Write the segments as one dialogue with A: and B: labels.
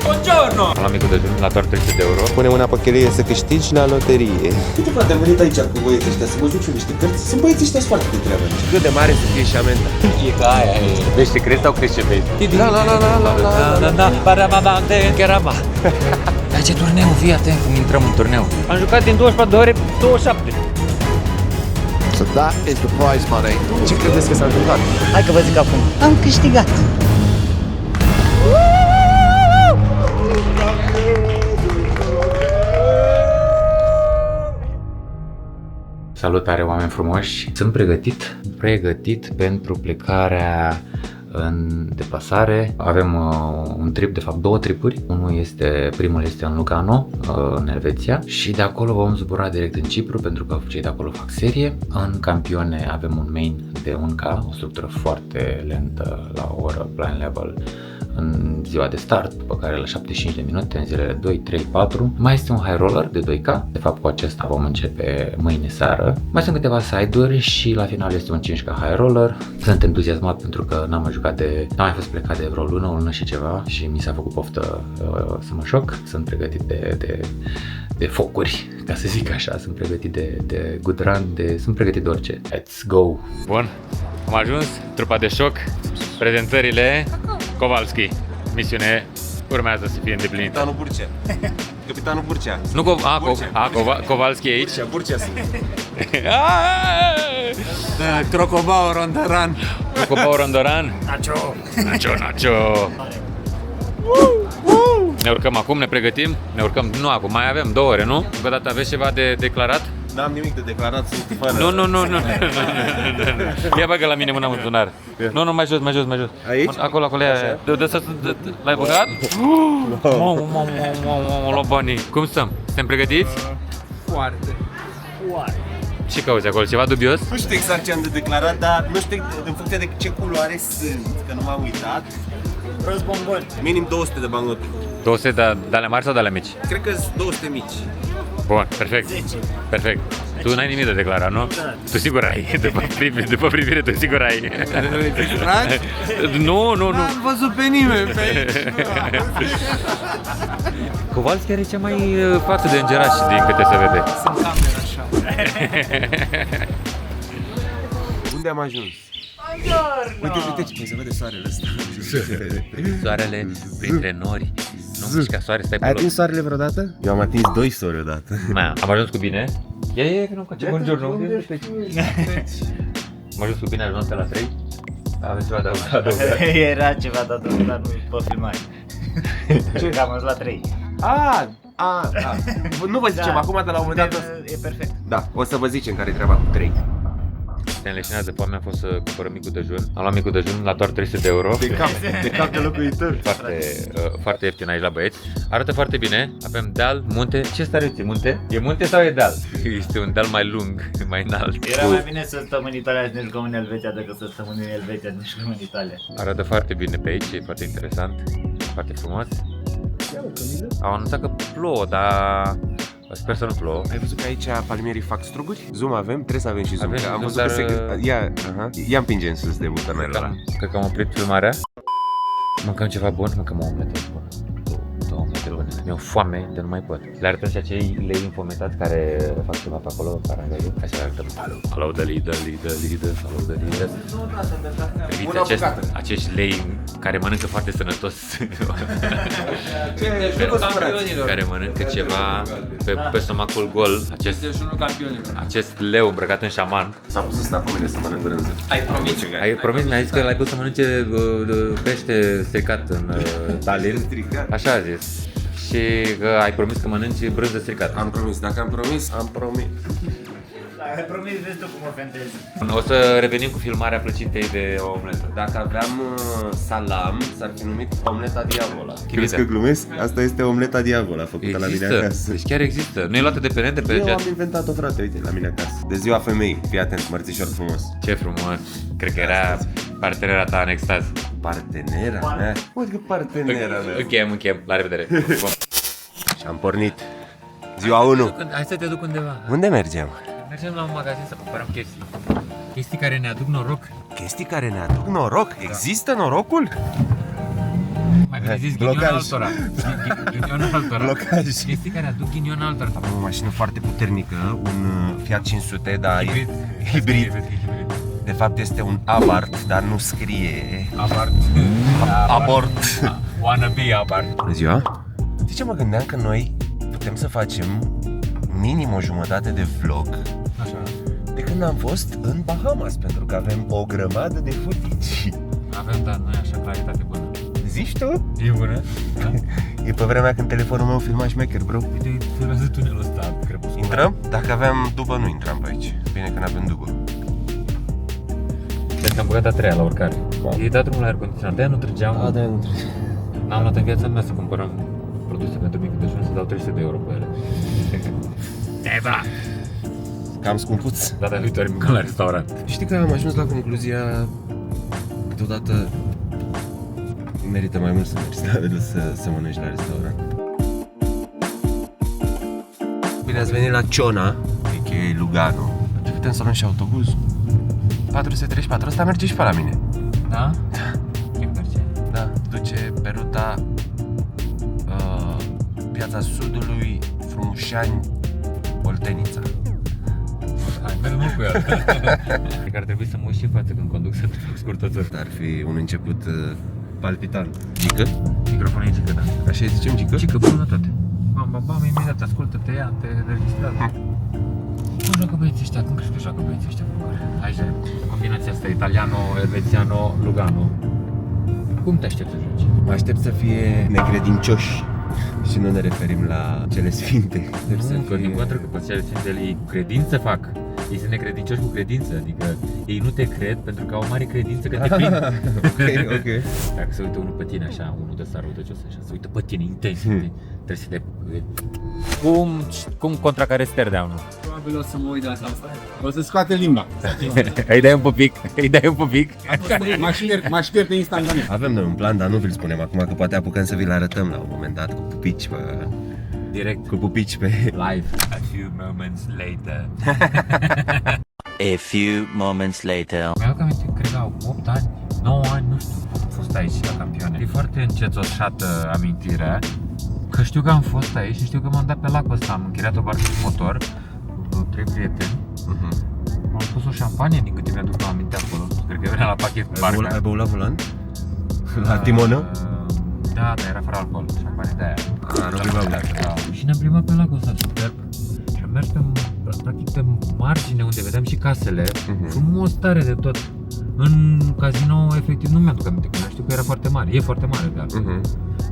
A: Buongiorno! La micul dejun la doar 300 de euro.
B: Pune mâna pe chelie să câștigi la loterie.
C: Uite, frate, am venit aici cu băieții ăștia să mă joc și niște cărți. Sunt băieții ăștia foarte de treabă.
B: Cât de mare să fie și amenda?
A: E ca aia e. Vezi ce crezi sau crezi ce vezi?
B: La.
A: Cheraba. Dar ce turneu, fii atent cum intrăm în turneu. Am jucat din 24 de ore 27.
B: So that is the prize money. Ce credeți că s-a întâmplat?
D: Hai că vă zic acum. Am câștigat.
A: Salutare, oameni frumoși! Sunt pregătit pentru plecarea în deplasare. Avem un trip, de fapt două tripuri. Primul este în Lugano, în Elveția, și de acolo vom zbura direct în Cipru, pentru că cei de acolo fac serie. În campione avem un main de 1K, o structură foarte lentă la o oră, blind level, în ziua de start, după care la 75 de minute, în zilele 2, 3, 4. Mai este un high roller de 2K, de fapt cu acesta vom începe mâine seară. Mai sunt câteva side-uri și la final este un 5K high roller. Sunt entuziasmat pentru că n-am mai fost plecat de vreo lună și ceva și mi s-a făcut poftă să mă joc. Sunt pregătit de focuri, ca să zic așa, sunt pregătit de good run, sunt pregătit de orice. Let's go! Bun, am ajuns, trupa de șoc, prezentările, Kowalski. Misiune urmează să fie îndeplinită.
C: Capitanul Burcea.
A: Nu Kowalski e aici?
C: Burcea sunt.
B: Crocobao Rondaran.
A: Crocobao Rondaran. Nacho. Ne urcăm acum, ne pregătim. Ne urcăm, nu acum, mai avem 2 ore, nu? Încă o dată aveți ceva de declarat?
C: N-am nimic de declarat, sunt fără.
A: Nu. Ia bagă la mine mâna în buzunar. Nu, mai jos.
C: Aici?
A: Acolo, l-ai băgat? La banii. Cum stăm? Suntem pregătiți?
D: Foarte.
A: Ce cauți acolo? Ceva dubios?
C: Nu știu exact ce am de declarat, dar nu știu în funcție de ce culoare sunt, că nu m-am uitat.
D: Rost bombon.
C: Minim 200 de bancnote.
A: 200 de ale mari sau de ale mici?
C: Cred că sunt 200 mici.
A: Bun, perfect.
D: 10.
A: Perfect. Tu n-ai nimic de declarat, nu?
D: Da.
A: Tu sigur ai. După privire, tu sigur ai. Nu.
B: N-am văzut pe nimeni pe aici.
A: Kowalski are cea mai față de îngeraș din câte se vede.
D: Sunt camera așa.
C: Unde am ajuns? Uite ce se vede soarele ăsta.
A: Soarele printre nori. Nu mișca soare, stai pe
B: Ai
A: loc.
B: atins soarele vreodată?
C: Eu am atins 2 sori odată.
A: Am ajuns cu bine. E, nu face buongiorno. Am ajuns cu bine, ajung pe la 3. Aveți ceva de adăugat.
D: Era ceva de adăugat, dar nu pe filmare. Ce? Am ajuns la 3.
C: Nu vă zicem acum, dar la un moment dat...
D: E perfect.
C: Da, o să vă zicem care-i treaba cu 3.
A: Suntem leșinați de foame, am fost să cumpărăm micul dejun. Am luat micul dejun la doar 300 de euro.
C: De cap de locuitor.
A: Foarte ieftin aici la băieți. Arată foarte bine. Avem deal, munte. Ce stare ți munte? E munte sau e deal? Este un deal mai lung, mai înalt.
D: Era mai bine să stăm în Italia și ne jucăm în Elveția decât să stăm în Elveția și ne jucăm în Italia.
A: Arată foarte bine pe aici, e foarte interesant. Foarte frumos. Au anunțat că plouă, dar sper să nu plouă.
C: Ai văzut că aici palmierii fac struguri? Zoom avem? Trebuie să avem și zoom.
A: Avem și
C: Am
A: zoom,
C: văzut că
A: dar-
C: Ia împinge în sus de butonul ăla.
A: Cred că am oprit filmarea. Mâncăm ceva bun, mâncăm o omletă bună. 2 omlete bune. Mi-e foame de nu mai pot. Le arătăm și acei lei infometați care fac ceva pe acolo, care am văzut. Hai să le arătăm. Hello, the leader. Hello, the leader. Priviți acești lei care mănâncă foarte sănătos. Care mănâncă ceva pe stomacul gol. Acest leu îmbrăcat în șaman.
C: S-a pus ăsta pe mine să mănânc brânză.
A: Ai promis, mi-ai zis că l-ai pus să mănânce pește stricat în Tallinn.
C: Stricat?
A: Așa a zis. Și că ai promis că mănânci brânză stricată.
C: Am promis, dacă am promis, am promis.
D: Ai promis, vezi tu cum o fentezi.
A: O să revenim cu filmarea plăcintei de o omletă.
C: Dacă aveam salam, s-ar fi numit omleta diavola.
A: Crezi că
C: glumesc? Asta este omleta diavola, făcută la mine
A: Există,
C: acasă.
A: deci chiar există. Nu e luată de pe net, de pe
C: Eu
A: jet.
C: am inventat-o, frate, uite, la mine acasă. De ziua femeii, fii atent, mărțișor frumos.
A: Ce frumos. Cred că era partenera ta în extaz.
C: Partenera mea? Uite că partenera mea.
A: Încheiem. La revedere.
C: Și am pornit. Ziua 1.
A: Hai să te duc undeva.
C: Unde mergem?
A: Mergem la un magazin să cumpărăm chestii. Chestii care ne aduc noroc.
C: Chestii care ne aduc noroc? Există norocul?
A: Mai bine zis ghinion
B: Blocaj.
A: altora. Ghinion altora.
B: Blocaj.
A: Chestii care aduc ghinion altora.
B: Avem o mașină foarte puternică, un Fiat 500, dar
A: Hibrid.
B: hibrid. De fapt este un Abarth, dar nu scrie Abort.
A: Wannabe Abarth.
B: Bună ziua! De ce mă gândeam că noi putem să facem minim o jumătate de vlog
A: Așa.
B: de când am fost în Bahamas, pentru că avem o grămadă de footage.
A: Avem, dar noi așa claritate bună.
B: Zici tu?
A: E bună? Da?
B: E pe vremea când telefonul meu filma șmecher, bro.
A: Uite, filmează tunelul ăsta crepuscular.
B: Intrăm? Dacă aveam dubă, nu intram pe aici. Bine că n-avem dubă.
A: Deci am băgat a treia la urcare.
B: Da.
A: E dat drumul la aer condiționat, de-aia nu trăgeam.
B: de nu trebuie.
A: N-am luat în viața mea să cumpărăm produse pentru micul dejun, să dau 300 de euro pe ele. Eva!
B: Cam scumpuț.
A: Data viitoare mâncăm la restaurant.
B: Știi că am ajuns la concluzia câteodată merită mai mult să mergi decât să mănânci la restaurant. Bine ați venit la Ciona, a.k.a. Lugano. Ce putem să luăm și autobuz? 434, ăsta merge și pe la mine.
A: Da? Cum merge?
B: Da, duce pe ruta Piața Sudului, Frumușani, Oltenița.
A: Hai, merg mult cu el. Cred că ar trebui să mă uit și în față când conduc să trec scurtător.
B: Ar fi un început palpitant. Gică?
A: Microfonul e gică, da.
B: Așa îi zicem, Gică?
A: Gică, bună toate. Bam, bam, bam, imediat, ascultă-te, ia, te registrează. Cum joacă băieții ăștia? Cum crezi că joacă băieții ăștia? Aici, combinația asta, italiano, elvețiano, lugano. Cum te aștepți să joci?
B: Mă aștept să fie necredincioși și nu ne referim la cele sfinte.
A: Nu, că din contră, că pe cele sfinte ei cu credință fac. Ei sunt necredincioși cu credință, adică ei nu te cred pentru că au mare credință că te prind.
B: Ok.
A: Dacă se uită unul pe tine așa, unul de ăsta răutăcios așa, se uită pe tine intens, trebuie să te... Cum contracarezi turn-down-ul?
E: Probabil o să mă uit la asta. O să scoate limba.
A: Îi dai un pupic, îi dai un pupic.
E: M-aș pierde instantaneu.
B: Avem noi un plan, dar nu vi-l spunem acum, că poate apucăm să vi-l arătăm la un moment dat cu pupici pe...
A: Direct
B: Cu pupici pe...
A: live. A few moments later.
F: A few moments later.
A: Mi-aduc aminte, cred că au 8 ani, 9 ani, nu știu, am fost aici la campioane. E foarte încețoșată amintirea, că știu că am fost aici și știu că m-am dat pe lacul ăsta, am închiriat o barcă cu motor, cu 3 prieteni. Am pus o șampanie din câte mi-aduc aminte acolo, cred că venea la pachet cu barca.
B: Ai băut la volan? La timonă?
A: Da, dar era fără alcool, șampanie de aia.
B: Robi Babu.
A: Da. Și ne-am plimbat pe lacul ăsta superb și am mers practic pe margine unde vedeam și casele, frumos tare de tot. În casino, efectiv, nu mi-aduc aminte, că știu că era foarte mare, e foarte mare de altfel,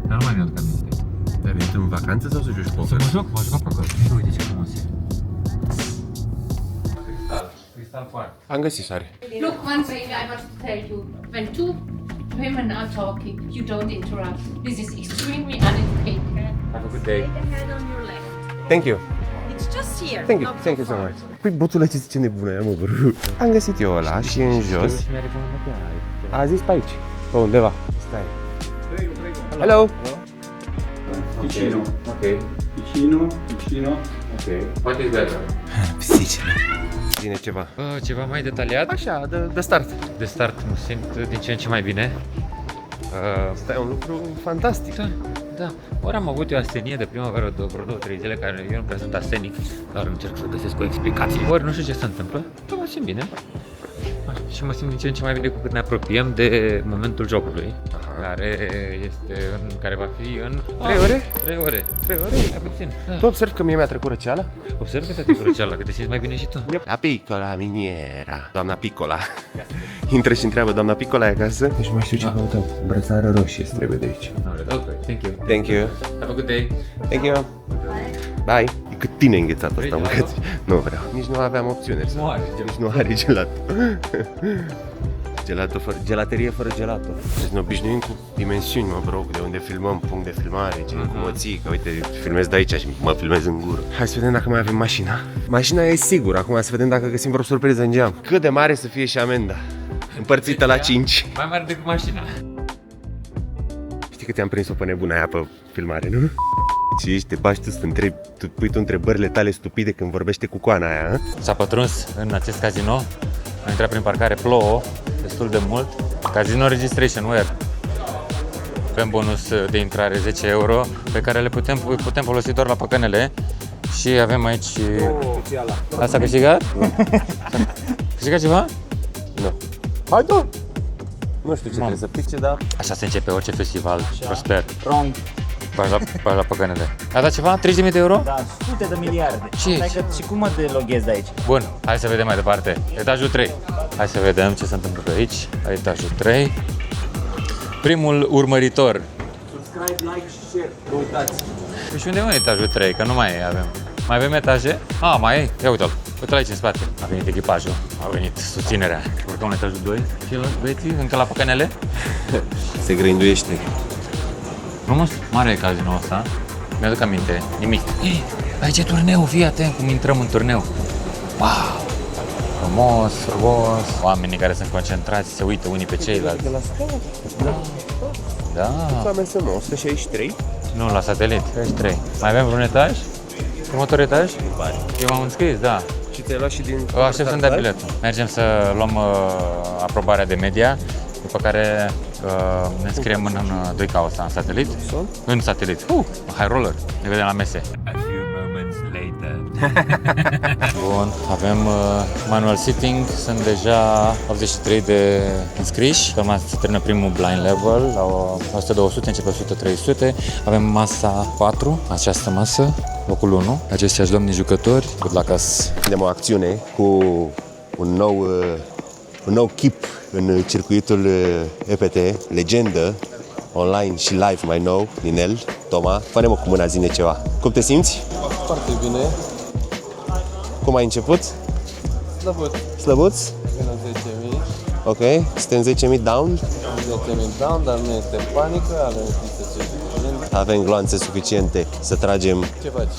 A: dar nu mai mi-aduc aminte.
B: Ai venit în vacanță sau să joci
A: Să
B: poker?
A: mă joc pe acolo. Uite ce frumos e. Cristal foarte.
B: Am găsit sare.
G: Look, one thing I want to tell you. When two women are talking, you don't interrupt. This is extremely uneducated.
A: Have a good day.
G: Lay the hand on your leg.
B: Thank you.
G: It's just here.
B: Thank you so much. Păi, botule, ce zice nebună aia, mă, bro. Am găsit eu ăla și în jos. A zis pe aici. Pe undeva. Stai. Hello.
E: Vicino.
A: Ok.
E: Vicino.
A: Ok. What is that?
B: Pisicile. Vine ceva.
A: Ceva mai detaliat?
B: Așa, de start.
A: De start mă simt din ce în ce mai bine.
B: Asta e un lucru fantastic.
A: Da, da. Ori am avut eu astenie de primăvară de vreo 2-3 zile, care eu nu prea sunt astenic, dar încerc să găsesc o explicație. Ori nu știu ce se întâmplă, dar mă simt bine. Așa. Și mă simt din ce în ce mai bine cu cât ne apropiem de momentul jocului, care va fi în
B: 3 ore?
A: 3 ore, mai puțin. Da.
B: Tu observi că mie mi-a trecut răceala?
A: Observ că te-a trecut cealaltă, că te simți mai bine și tu.
B: La Piccola miniera. Doamna Piccola. Intră și întreabă, doamna Piccola e acasă? Deci mai știu ce căutăm. Brățară roșie trebuie de aici.
A: Ok, thank you.
B: Thank you.
A: Have a good day.
B: Thank you. Bye. E cât tine înghețat asta, mâncați. Nu vreau. Nici nu aveam opțiune.
A: Nu are gelato.
B: Nici nu are gelato. Gelaterie fără gelato. Deci ne obișnuim cu dimensiuni, mă, bro, de unde filmăm, punct de filmare, ce cum o ții, că uite, filmez de aici și mă filmez în gură. Hai să vedem dacă mai avem mașina. Mașina e sigur, acum să vedem dacă găsim vreo surpriză în geam. Cât de mare să fie și amenda? Împărțită la 5.
A: Mai mare decât mașina.
B: Știi că te-am prins-o pe nebuna aia pe filmare, nu? Și ești, te bași tu să întrebi, tu pui tu întrebările tale stupide când vorbește cu coana aia, hă?
A: S-a pătruns în acest casino, a intrat prin parcare, plouă destul de mult. Casino registration, where? Avem bonus de intrare 10 euro pe care le putem folosi doar la păcănele. Și avem aici... Asta a câștigat? Câștigat ceva?
B: Nu. Hai, da! Nu știu ce trebuie să pice, dar...
A: Așa se începe orice festival prosper.
D: Wrong.
A: La păcănele. A dat ceva? 30.000 de euro?
D: Da, sute de miliarde.
A: Ce?
D: Stai că, și cum mă deloghezi de aici?
A: Bun, hai să vedem mai departe. Etajul 3. Hai să vedem ce se întâmplă pe aici. La etajul 3. Primul urmăritor.
B: Subscribe, like și share. Nu uitați.
A: Păi și unde e etajul 3? Că nu mai avem. Mai avem etaje? A, mai e? Ia uite-l. Uite-l aici în spate. A venit echipajul. A venit susținerea. Urcăm la etajul 2. Și băieții încă la păcănele?
B: Se grinduiește.
A: Frumos. Mare e cazinul ăsta. Mi-aduc aminte. Nimic. Aici e turneu. Fii atent cum intrăm în turneu. Wow! Frumos, frumos. Oamenii care sunt concentrați se uită unii pe ceilalți.
B: De la stat?
A: Da.
B: S-a mers în 163?
A: Nu, la satelit. 63. Mai avem vreun etaj? Următor etaj? Eu m-am înscris, da.
B: Și te-ai luat și din...
A: Aștept să-mi dea biletul. Mergem să luăm aprobarea de media, după care ne înscriem în 2K ăsta, în satelit. În satelit. High roller. Ne vedem la mese. A few moments later. Bun, avem manual sitting. Sunt deja 83 de înscriși. Urma să termină primul blind level. La 100-200, începe 100-300. Avem masa 4, această masă. Locul 1. Acestea își luăm din jucători. Good luck us.
B: Vedem o acțiune cu un nou chip în circuitul EPT, legendă, online și live mai nou, Ninel, Toma. Fă-ne-mă cu mâna, zine ceva. Cum te simți?
H: Foarte bine.
B: Cum ai început?
H: Slăbut.
B: Slăbuț?
H: Până 10.000.
B: Ok. Suntem 10.000 down?
H: 10.000 down, dar nu este panică, avem pistă suficient.
B: Avem gloanțe suficiente să tragem.
H: Ce faci?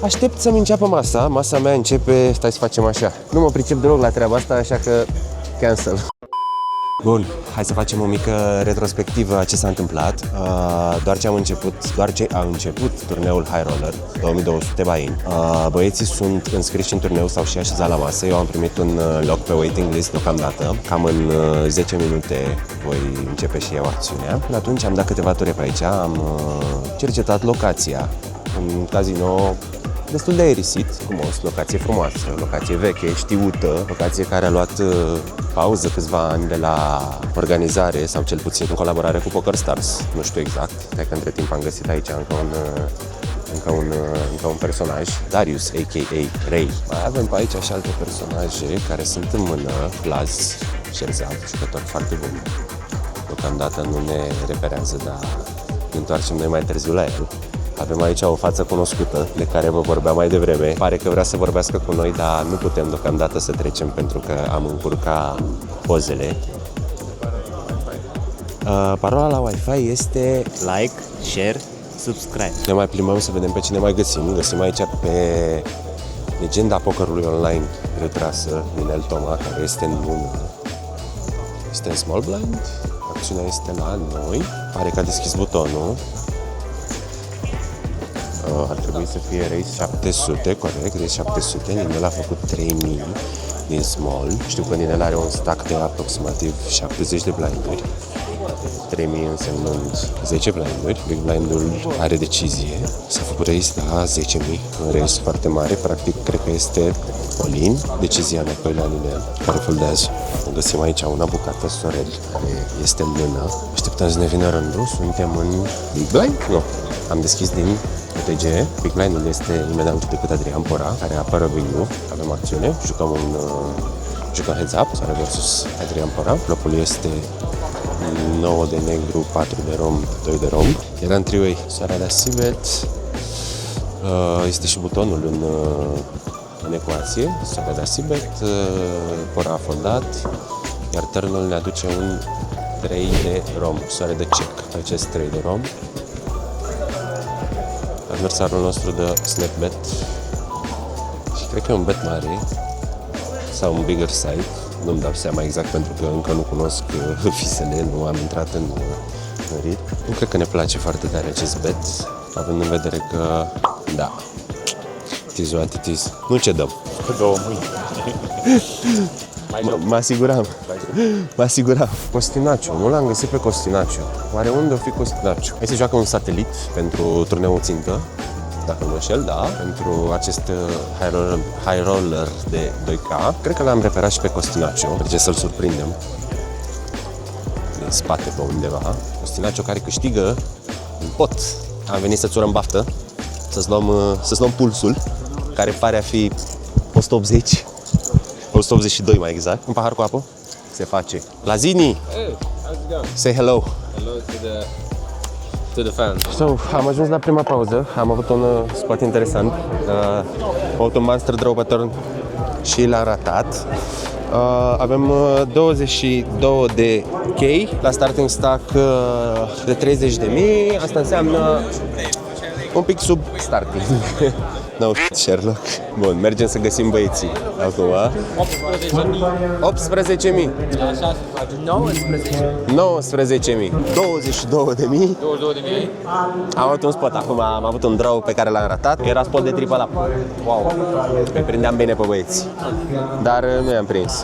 B: Aștept să-mi înceapă masa. Masa mea începe, stai să facem așa. Nu mă pricep deloc la treaba asta, așa că cancel. Bun, hai să facem o mică retrospectivă a ce s-a întâmplat. Doar ce a început turneul High Roller, 2200 buy-in. Băieții sunt înscriși în turneu, s-au și așezat la masă. Eu am primit un loc pe waiting list deocamdată. Cam în 10 minute voi începe și eu acțiunea. Până atunci am dat câteva ture pe aici, am cercetat locația. Un casino destul de aerisit, frumos, locație frumoasă, locație veche, știută, locație care a luat pauză câțiva ani de la organizare sau cel puțin în colaborare cu Poker Stars, nu știu exact, cred că între timp am găsit aici încă un personaj, Darius, a.k.a. Ray. Mai avem pe aici și alte personaje care sunt în mână, Laz, Sherzad, jucător foarte bun. Deocamdată nu ne reperează, dar ne întoarcem noi mai târziu la el. Avem aici o față cunoscută, de care vă vorbeam mai devreme. Pare că vrea să vorbească cu noi, dar nu putem deocamdată să trecem pentru că am încurcat pozele. Parola la Wi-Fi este
C: Like, share, subscribe.
B: ne mai plimbăm să vedem pe cine mai găsim. Găsim aici pe legenda pokerului online retrasă, Ninel Toma, care este în mână. Este în small blind. Acțiunea este la noi. Pare că a deschis butonul. Ar trebui să fie race 700, corect, deci 700, Ninel a făcut 3000 din small. Știu că Ninel are un stack de aproximativ 70 de blinduri, 3000 însemnând 10 blinduri. Big blindul are decizie, s-a făcut race la 10.000, un race foarte mare, practic cred că este all-in, decizia înapoi la Ninel, care foldează. Găsim aici una bucată, Sorel, care este în mână. Așteptăm să ne vină rândul, suntem în Big Blind? Nu, am deschis din OTG. Big Blind-ul este imediat decât Adrian Pora, care apără Big-ul. Avem acțiune, jucăm heads up, Soare versus Adrian Pora. Locul este 9 de negru, 4 de rom, 2 de rom. Era în three-way. Soarea de Sibet. Este și butonul în ecuație. Soarea de Sibet. Pora a foldat. Iar turnul ne aduce un 3 de rom. Soare de check. Acest 3 de rom. Adversarul nostru de snap bet și cred că e un bet mare sau un bigger side, nu-mi dau seama exact pentru că încă nu cunosc fisele, nu am intrat în rit. Nu cred că ne place foarte tare acest bet, având în vedere că, da, it is what it is. Nu cedăm. Mă asiguram. Costinaciu, nu l-am găsit pe Costinaciu. Oare unde o fi Costinaciu? Hai să joacă un satelit pentru turneul țintă, dacă nu mă înșel, da, pentru acest high roller de 2K. Cred că l-am reperat și pe Costinaciu, trebuie să-l surprindem din spate pe undeva. Costinaciu care câștigă un pot. Am venit să-ți urăm baftă, să-ți luăm pulsul, care pare a fi 180, 182 mai exact. Un pahar cu apă? Se face. Lazini!
H: Hey, how's it going?
B: Say hello!
H: Hello to the fans.
B: So, am ajuns la prima pauză, am avut un spot interesant. Am avut un monster draw pattern și l-am ratat. Avem 22 de chei la starting stack de 30.000. Asta înseamnă un pic sub starting. No shit, Sherlock. Bun, mergem să găsim băieții acum. 18.000. 19.000. 22.000. Am avut un spot acum, am avut un draw pe care l-am ratat. Era spot de triple up. Wow. Îi prindeam bine pe băieți. Dar nu i-am prins.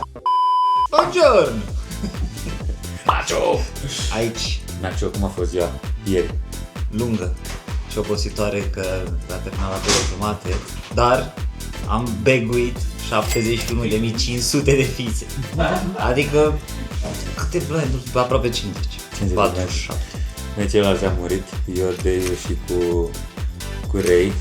D: Buongiorno! Nacho! Aici,
A: Nacho, cum a fost ziua ieri?
D: lungă și obositoare că a terminat la 2 jumate, dar am beguit 71.500 de fițe. Adică câte blenduri? Aproape 50. 47.
A: Noi ceilalți am murit, eu, Deiu și cu Ray,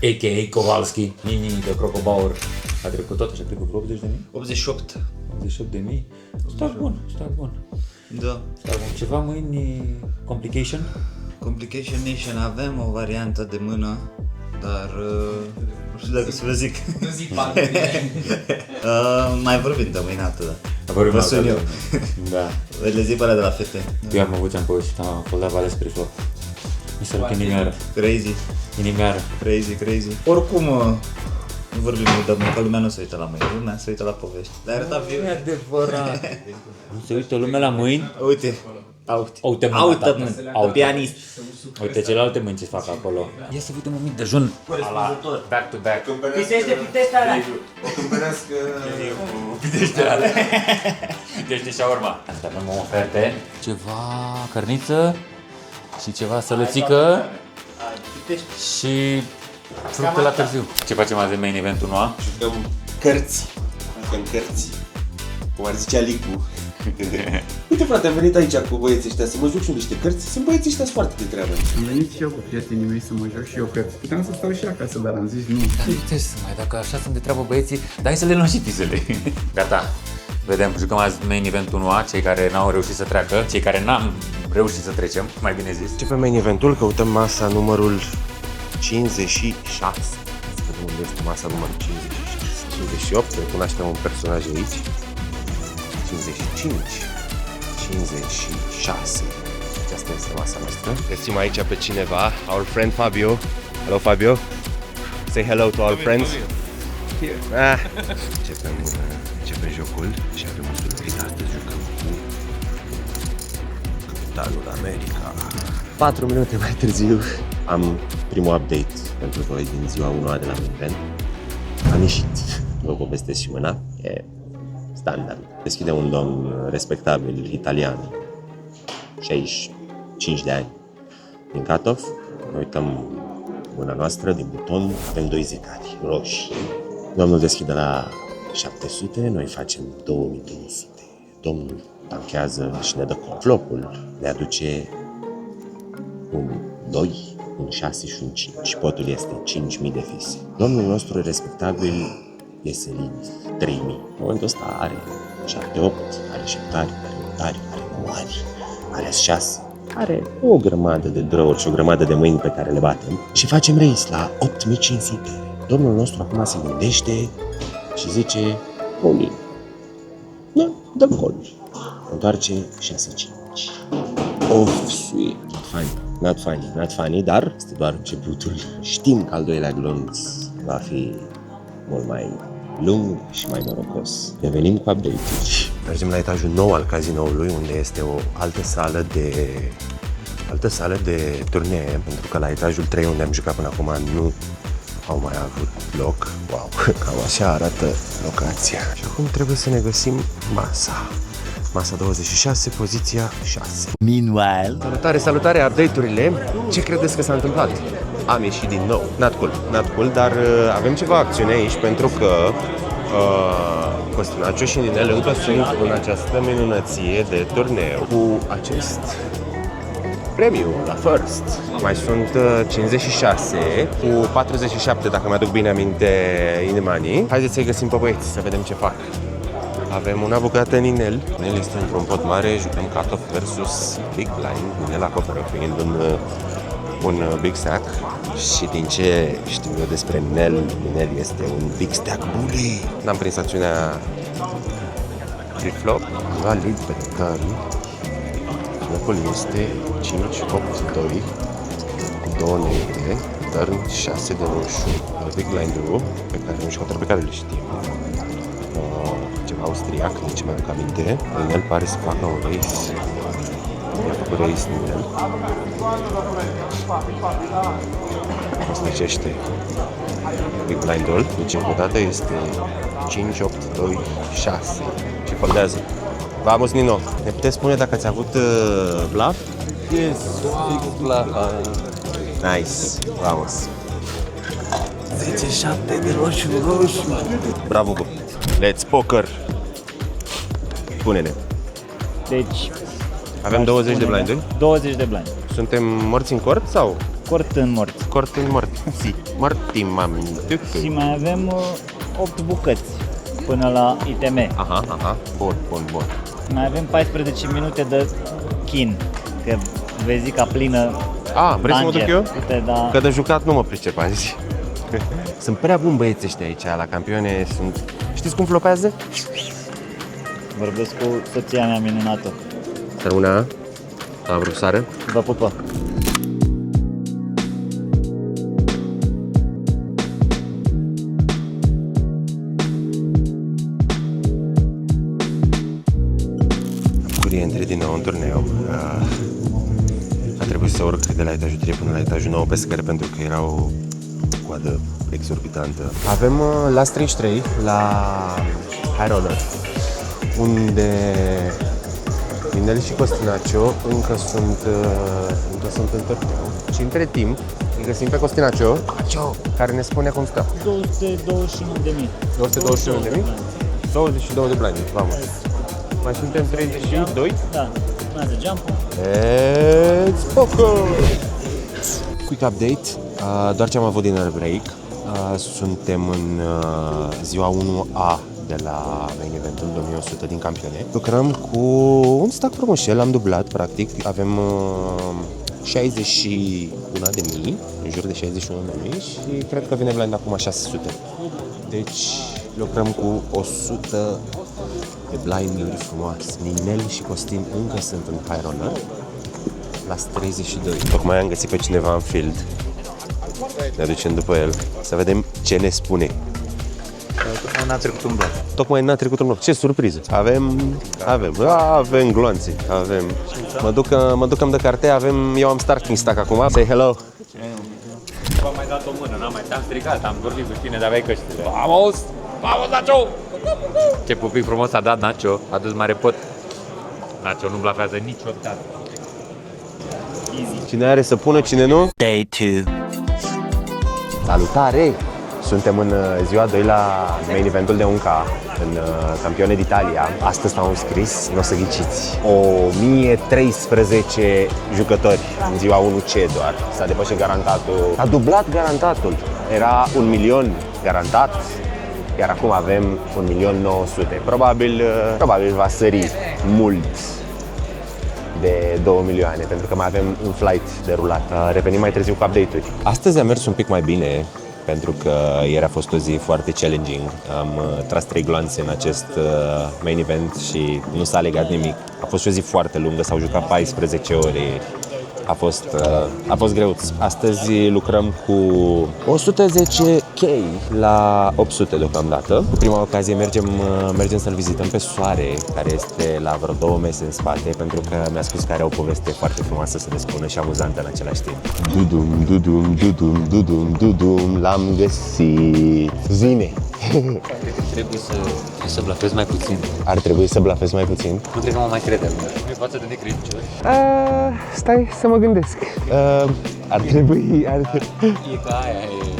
A: a.k.a. Kowalski, Nini de Crocobauer. A trecut tot așa, cred că vreo 80.000?
D: 88.
A: 88.000? Stai bun, stai bun.
D: Da.
A: Stai bun. Ceva mâini Complication?
D: Complication Nation avem o variantă de mână, dar nu știu dacă să vă zic. Nu zic mai vorbim de mâine altă, da. Vă sun eu.
A: Da.
D: Le zic pe alea de la fete.
A: Eu am avut, am povestit, am fost la Vale spre Flor. Mi s-a rupt inimioară.
D: Crazy.
A: Inimioară.
D: Crazy. Oricum, nu vorbim mult de mâine, că lumea nu se uită la mâini, lumea se uită la povești. Le-ai arătat viu?
A: E adevărat. Nu se uită lumea la mâini?
D: Uite.
A: Uite mâna,
D: pianist.
A: Uite celelalte mâini ce fac acolo. Ia să vedem un mic dejun.
D: Corespunzător.
A: Back to back.
D: Pitește alea.
B: O câmpărească
A: Pitește alea. Pitește shawarma. Asta avem o oferte. Ceva cărniță și ceva sălățică și fructe la târziu. Ce facem azi în main event-ul noua?
C: Jucăm cărți. Cum ar zice Alicu. Uite frate, am venit aici cu băieții ăștia să mă joc și eu niște cărți. Sunt băieții ăștia foarte de treabă.
E: Am venit și eu cu prietenii mei să mă joc și eu cărți. Puteam să stau și acasă, dar am zis nu.
A: Uite să mai, dacă așa sunt de treabă băieții, dai să le luăm și pizele. Gata. Vedem, jucăm azi main event-ul noua, cei care n-au reușit să treacă, cei care n-am reușit să trecem, mai bine zis.
B: Începem main eventul, căutăm masa numărul 56. Să vedem unde este masa numărul 56. 58, recunoaștem un personaj aici. 55, 56. Aceasta este masa noastră. Găsim aici pe cineva, our friend Fabio. Hello Fabio. Say hello to our friends. Începem jocul și avem un surpriză. Astăzi jucăm cu Capitanul America. 4 minute mai târziu am primul update pentru voi din ziua 1 de la main event. Am ieșit, vă povestesc și mâna. E standard. Deschide un domn respectabil italian, 65 de ani. Din cut-off, ne uităm mâna noastră, din buton, avem 2 zecari roșii. Domnul deschide la 700, noi facem 2200. Domnul tanchează și ne dă cont. Flopul ne aduce un 2, un 6 și un 5. Potul este 5000 de fise. Domnul nostru respectabil iese lind 3000. În momentul ăsta are 7-8, are șeptari, are notari, are moari, are 6. Are o grămadă de draw-uri și o grămadă de mâini pe care le batem și facem race la 8500. Domnul nostru acum se gândește și zice all-in. Da, dăm call. Întoarce 6-5. Of, sweet. Not funny, dar este doar începutul. Știm că al doilea glonț va fi mult mai lung și mai norocos. Revenim cu update-uri. Mergem la etajul nou al cazinoului, unde este o altă sală de turnee, pentru că la etajul 3, unde am jucat până acum, nu au mai avut loc. Wow, cam așa arată locația. Și acum trebuie să ne găsim masa. Masa 26, poziția 6.
F: Meanwhile,
B: Salutare, update-urile. Ce credeți că s-a întâmplat? Am ieșit din nou. Not cool, dar avem ceva acțiune aici pentru că Costinacio și Ninel încă sunt în această minunăție de turneu cu acest premiu la First. Mai sunt 56 cu 47, dacă mi-aduc bine aminte, Inimani. Haideți să-i găsim pe băieți, să vedem ce fac. Avem una bucată Ninel. Ninel este într-un pot mare, jucăm cut-off versus Big Blind. Ninel acoperă fiind un Big Stack. Și din ce știu eu despre Ninel, Ninel este un Big Stack bully. N-am prins acțiunea flip-flop. Valid pe turn. Flopul este 5, 8, 2 cu 2 negre. Turn 6 de roșu. Big Blind-ul pe care nu știu pe care le știm. Ceva austriac, nici mai aduc aminte. Ninel pare să facă un race. I-a făcut race Ninel. Slăcește Big Blind-ul. Deci încă o dată este 5, 8, 2, 6 și foldează. Vamos, Nino! Ne puteți spune dacă ați avut bluff?
H: Yes, fix la...
B: Nice! Vamos!
H: 10-7 de roșu.
B: Bravo, bă! Let's poker! Spune-ne!
I: Deci,
B: avem 20 de blinduri.
I: 20 de blind.
B: Suntem morți în cort sau?
I: Cort în mort.
B: Cort în mort. Si. Morti, mami.
I: Și mai avem 8 bucăți până la ITM.
B: Aha. Bun.
I: Mai avem 14 minute de chin. Că vezi ca plină.
B: Vrei să mă duc eu?
I: Da.
B: Că de jucat nu mă pricep azi. Sunt prea buni băieți ăștia aici, la campione sunt... Știți cum flopează?
I: Vorbesc cu soția mea minunată.
B: Rămâna, a vrut sară.
I: Vă pupă!
B: Intri din nou în turneu. A trebuit să urc de la etajul 3 până la etajul 9 pe scări pentru că era o coadă exorbitantă. Avem Last 33 la High Roller, unde Ninel și Costinacio încă sunt în turneu. Și între timp îi găsim pe Costinacio, care ne spune cum stă.
I: 221.000.
B: 221.000? 22 de blinduri, vamos. Mai suntem 32?
I: Da, urmează jump-ul.
B: Let's poker! Quick update, doar ce am avut din break. Suntem în ziua 1A de la main eventul 2100 din campione. Lucrăm cu un stack frumușel, am dublat practic. Avem 61.000, în jur de 61.000 și cred că vine blind acum 600. Deci lucrăm cu 100 de blinduri frumoase. Ninel și Costin încă sunt în high roller. La 32. Tocmai am găsit pe cineva în field. Ne ducem după el să vedem ce ne spune.
D: Tocmai n-a trecut un bloc.
B: Tocmai n-a trecut un bloc. Ce surpriză! Avem gloanțe. Avem. Mă duc de carte. Eu am starting stack acum. Say hello.
A: V-am mai dat o mână, te-am strigat, am vorbit cu tine, dar aveai căștile. Vamos, Nacho! Ce pupic frumos a dat Nacho, a dus mare pot. Nacho nu blafează niciodată.
B: Easy. Cine are să pună, cine nu?
F: Day 2.
B: Salutare! Suntem în ziua 2 la main eventul de 1K în campione d'Italia. Astăzi s-au înscris, nu o să ghiciți, 1013 jucători în ziua 1C doar. S-a depășit garantatul, a dublat garantatul. Era 1 milion garantat, iar acum avem 1.900.000. Probabil va sări mult de 2 milioane, pentru că mai avem un flight derulat. Revenim mai târziu cu update-uri. Astăzi a mers un pic mai bine, pentru că ieri a fost o zi foarte challenging. Am tras 3 gloanțe în acest main event și nu s-a legat nimic. A fost și o zi foarte lungă, s-au jucat 14 ore. A fost greu. Astăzi lucrăm cu 110K la 800 deocamdată. Cu prima ocazie mergem să-l vizităm pe Soare, care este la vreo 2 mese în spate, pentru că mi-a spus că are o poveste foarte frumoasă să ne spună și amuzantă în același timp. Dudum, l-am găsit. Zine,
A: Trebuie să blafezi mai puțin.
B: Ar trebui să blafezi mai puțin.
A: Nu cred că mă mai crede. E față de necredincios.
B: Stai să mă gândesc. Ar trebui...
A: E ca aia,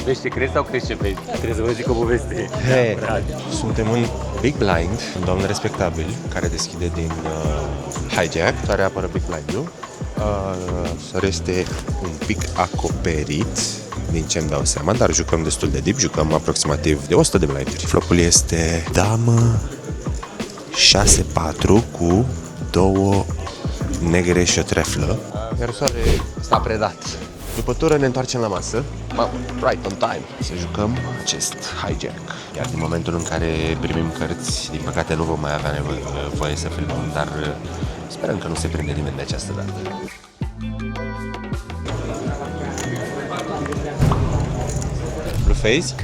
A: vezi ce crezi sau crezi ce vezi? Trebuie să vă zic o poveste.
B: Suntem în Big Blind, un domn respectabil care deschide din Hijack, care apără Big Blind-ul. Este un pic acoperit, din ce îmi dau seama, dar jucăm destul de deep, jucăm aproximativ de 100 de blinduri. Flopul este damă 6-4 cu 2 negre și o treflă. Iar soare s-a predat. După tură ne întoarcem la masă, right on time, să jucăm acest Hijack. Iar din momentul în care primim cărți, din păcate nu vom mai avea voie să filmăm, dar sperăm că nu se prinde nimeni de această dată. Blufezi?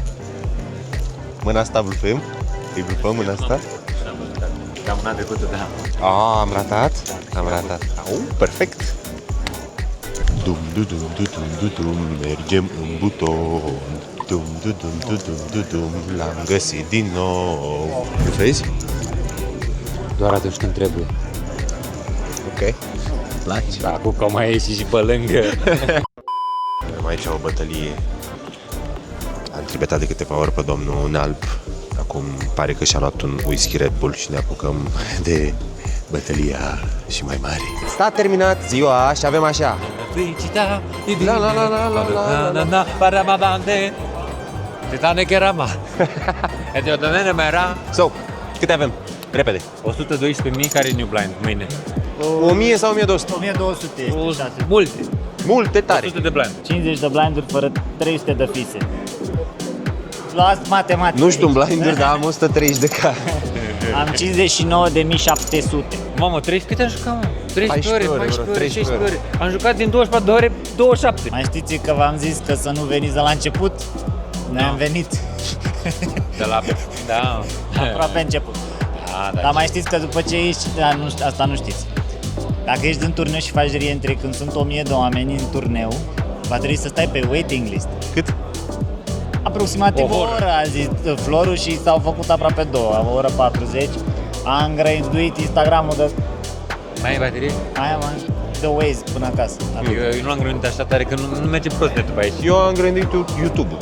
B: Mâna asta blufăm? Îi blufăm mâna asta?
A: Ca mâna trecută, da.
B: Am ratat? Am ratat. Perfect! Dum dum dum dum dum dum, mergem în buton. Dum dum dum dum dum dum, l-am găsit din nou. Blufezi?
A: Doar atunci când trebuie.
B: Ok.
A: Place? Da, acum că au mai ieșit și pe lângă.
B: Avem aici o bătălie. Am tribetat de câteva ori pe domnul în alb. Acum pare că și-a luat un whisky Red Bull și ne apucăm de bătălia și mai mare. S-a terminat ziua și avem așa. La la la la la la la.
A: Paramabande. Titanic era ma. E de o domene mai era.
B: So, câte avem? Repede.
A: 112.000 care e New Blind mâine.
B: 1000 sau 1200?
I: 1200 este, șase.
A: Multe.
B: Multe tare.
A: 100 de blind.
I: 50 de blinduri fără 300 de fițe. Luați matematică.
B: Nu știu în blinduri, dar am 130 de K.
I: Am 59.700.
A: Mamă, 30 câte am jucat, mă? 13 ore, 14 ore,
B: 13
A: 16 ore. Am jucat din 24 de ore, 27.
I: Mai știți că v-am zis că să nu veniți de la început? Noi am venit.
A: De la... Da.
I: Aproape început.
A: Da.
I: Dar mai știți că după ce ești, asta nu știți. Dacă ești în turneu și faci re-entry când sunt 1000 de oameni în turneu, va trebui să stai pe waiting list.
B: Cât?
I: Aproximativ o oră, a zis Floru, și s-au făcut aproape 2, o oră 40. Am grăinduit Instagram-ul de...
A: Mai ai baterie?
I: Mai am de Waze până acasă.
A: Eu nu l-am grănit așa tare că nu merge prost netul pe aici.
B: Eu am gândit YouTube-ul.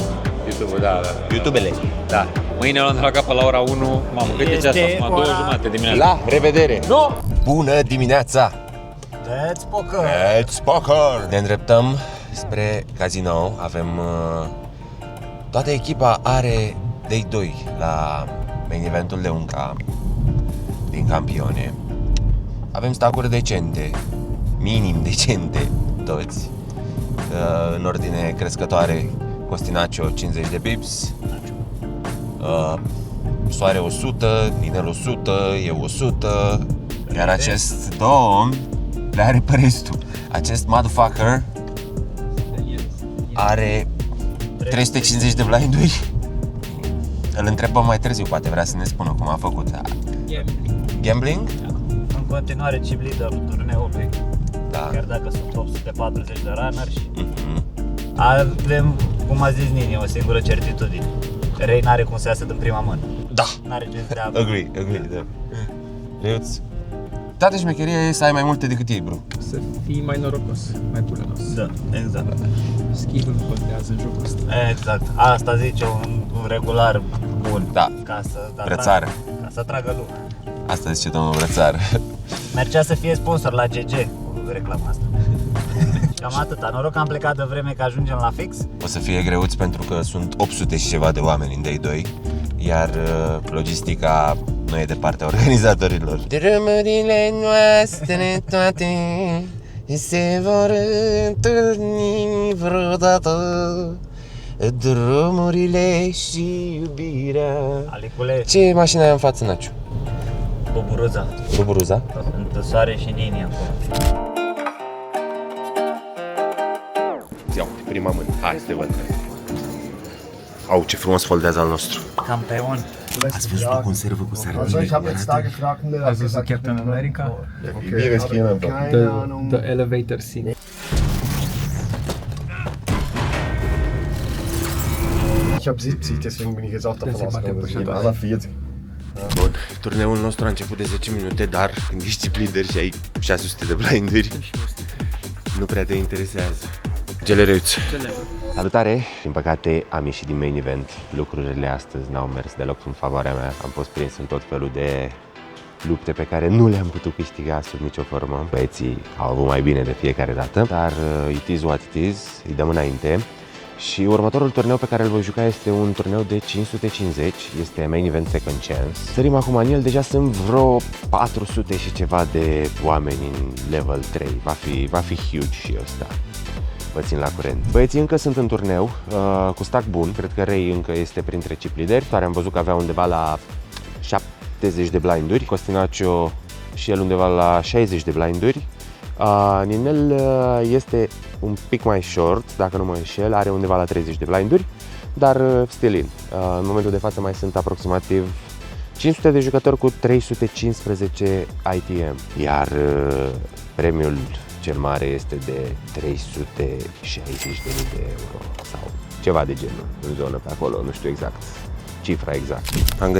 A: YouTube-ul, da.
B: YouTube-ele.
A: Da. Mâine l-am de la capăt la ora 1. Mamă, cât e ceasul acum? 2:30 dimineața.
B: La revedere! No! Bună dimineața!
I: Let's poker!
B: Let's poker! Ne îndreptăm spre casino. Avem... toată echipa are Day 2 la main eventul de Unca din campione. Avem stacuri decente, minim decente toți, în ordine crescătoare. Costinacio 50 de pips, Soare 100, Ninel 100, eu 100, iar acest domn le are pe restul. Acest motherfucker are 350 de blinduri. Îl întrebăm mai târziu, poate vrea să ne spună cum a făcut. Gambling?
I: În continuare chip leader-ul turneului,
B: Da.
I: chiar dacă sunt 840 de runner și avem, cum a zis Nini, o singură certitudine. Ray n-are cum să iasă din prima mână.
B: Da.
I: N-are ce de
B: Agree, da. Reuț. Toată șmecheria e să ai mai multe decât ei, bro.
E: Să fii mai norocos, mai bulenos.
I: Da, exact.
E: Schimbul nu contează în jocul ăsta.
I: Exact. Asta zice un regular bun.
B: Da.
I: Ca să
B: Brățară.
I: Ca să tragă lumea.
B: Asta zice domnul Brățară.
I: Mergea să fie sponsor la GG cu reclama asta. Cam atâta. Noroc că am plecat de vreme că ajungem la fix.
B: O să fie greuț pentru că sunt 800 și ceva de oameni în Day 2, iar logistica nu e de partea organizatorilor. Drumurile noastre toate se vor întâlni vreodată, drumurile și iubirea.
I: Alicule,
B: Ce mașină ai în față, Naciu?
I: Buburuza.
B: Buburuza?
I: Sunt Soare și Nini acolo.
B: Ia uite, prima mână. Hai să te văd. Au, ce frumos foldează al nostru.
I: Campion.
B: Ați văzut o conservă cu sardine?
E: Ați văzut Captain America? The elevator scene.
J: Ich habe 70, deswegen bin ich jetzt auch davon ausgegangen, dass jeder aller 40.
B: Bun, turneul nostru a început de 10 minute, dar când ești chip leader și ai 600 de blinduri, nu prea te interesează. Gelereuți! Salutare! Din păcate am ieșit din main event. Lucrurile astăzi n-au mers deloc în favoarea mea. Am fost prins în tot felul de lupte pe care nu le-am putut câștiga sub nicio formă. Băieții au avut mai bine de fiecare dată, dar it is what it is, îi dăm înainte. Și următorul turneu pe care îl voi juca este un turneu de 550, este main event second chance. Sărim acum în el, deja sunt vreo 400 și ceva de oameni în level 3, va fi huge și ăsta. Vă țin la curent. Băieții încă sunt în turneu, cu stack bun, cred că Ray încă este printre chip lideri, care am văzut că avea undeva la 70 de blinduri, Costinacio și el undeva la 60 de blinduri. Ninel este un pic mai short, dacă nu mă înșel, are undeva la 30 de blinduri, dar still in. În momentul de față mai sunt aproximativ 500 de jucători cu 315 ITM, iar premiul cel mare este de 360.000 de euro sau ceva de genul, în zonă pe acolo, nu știu exact cifra exact. Am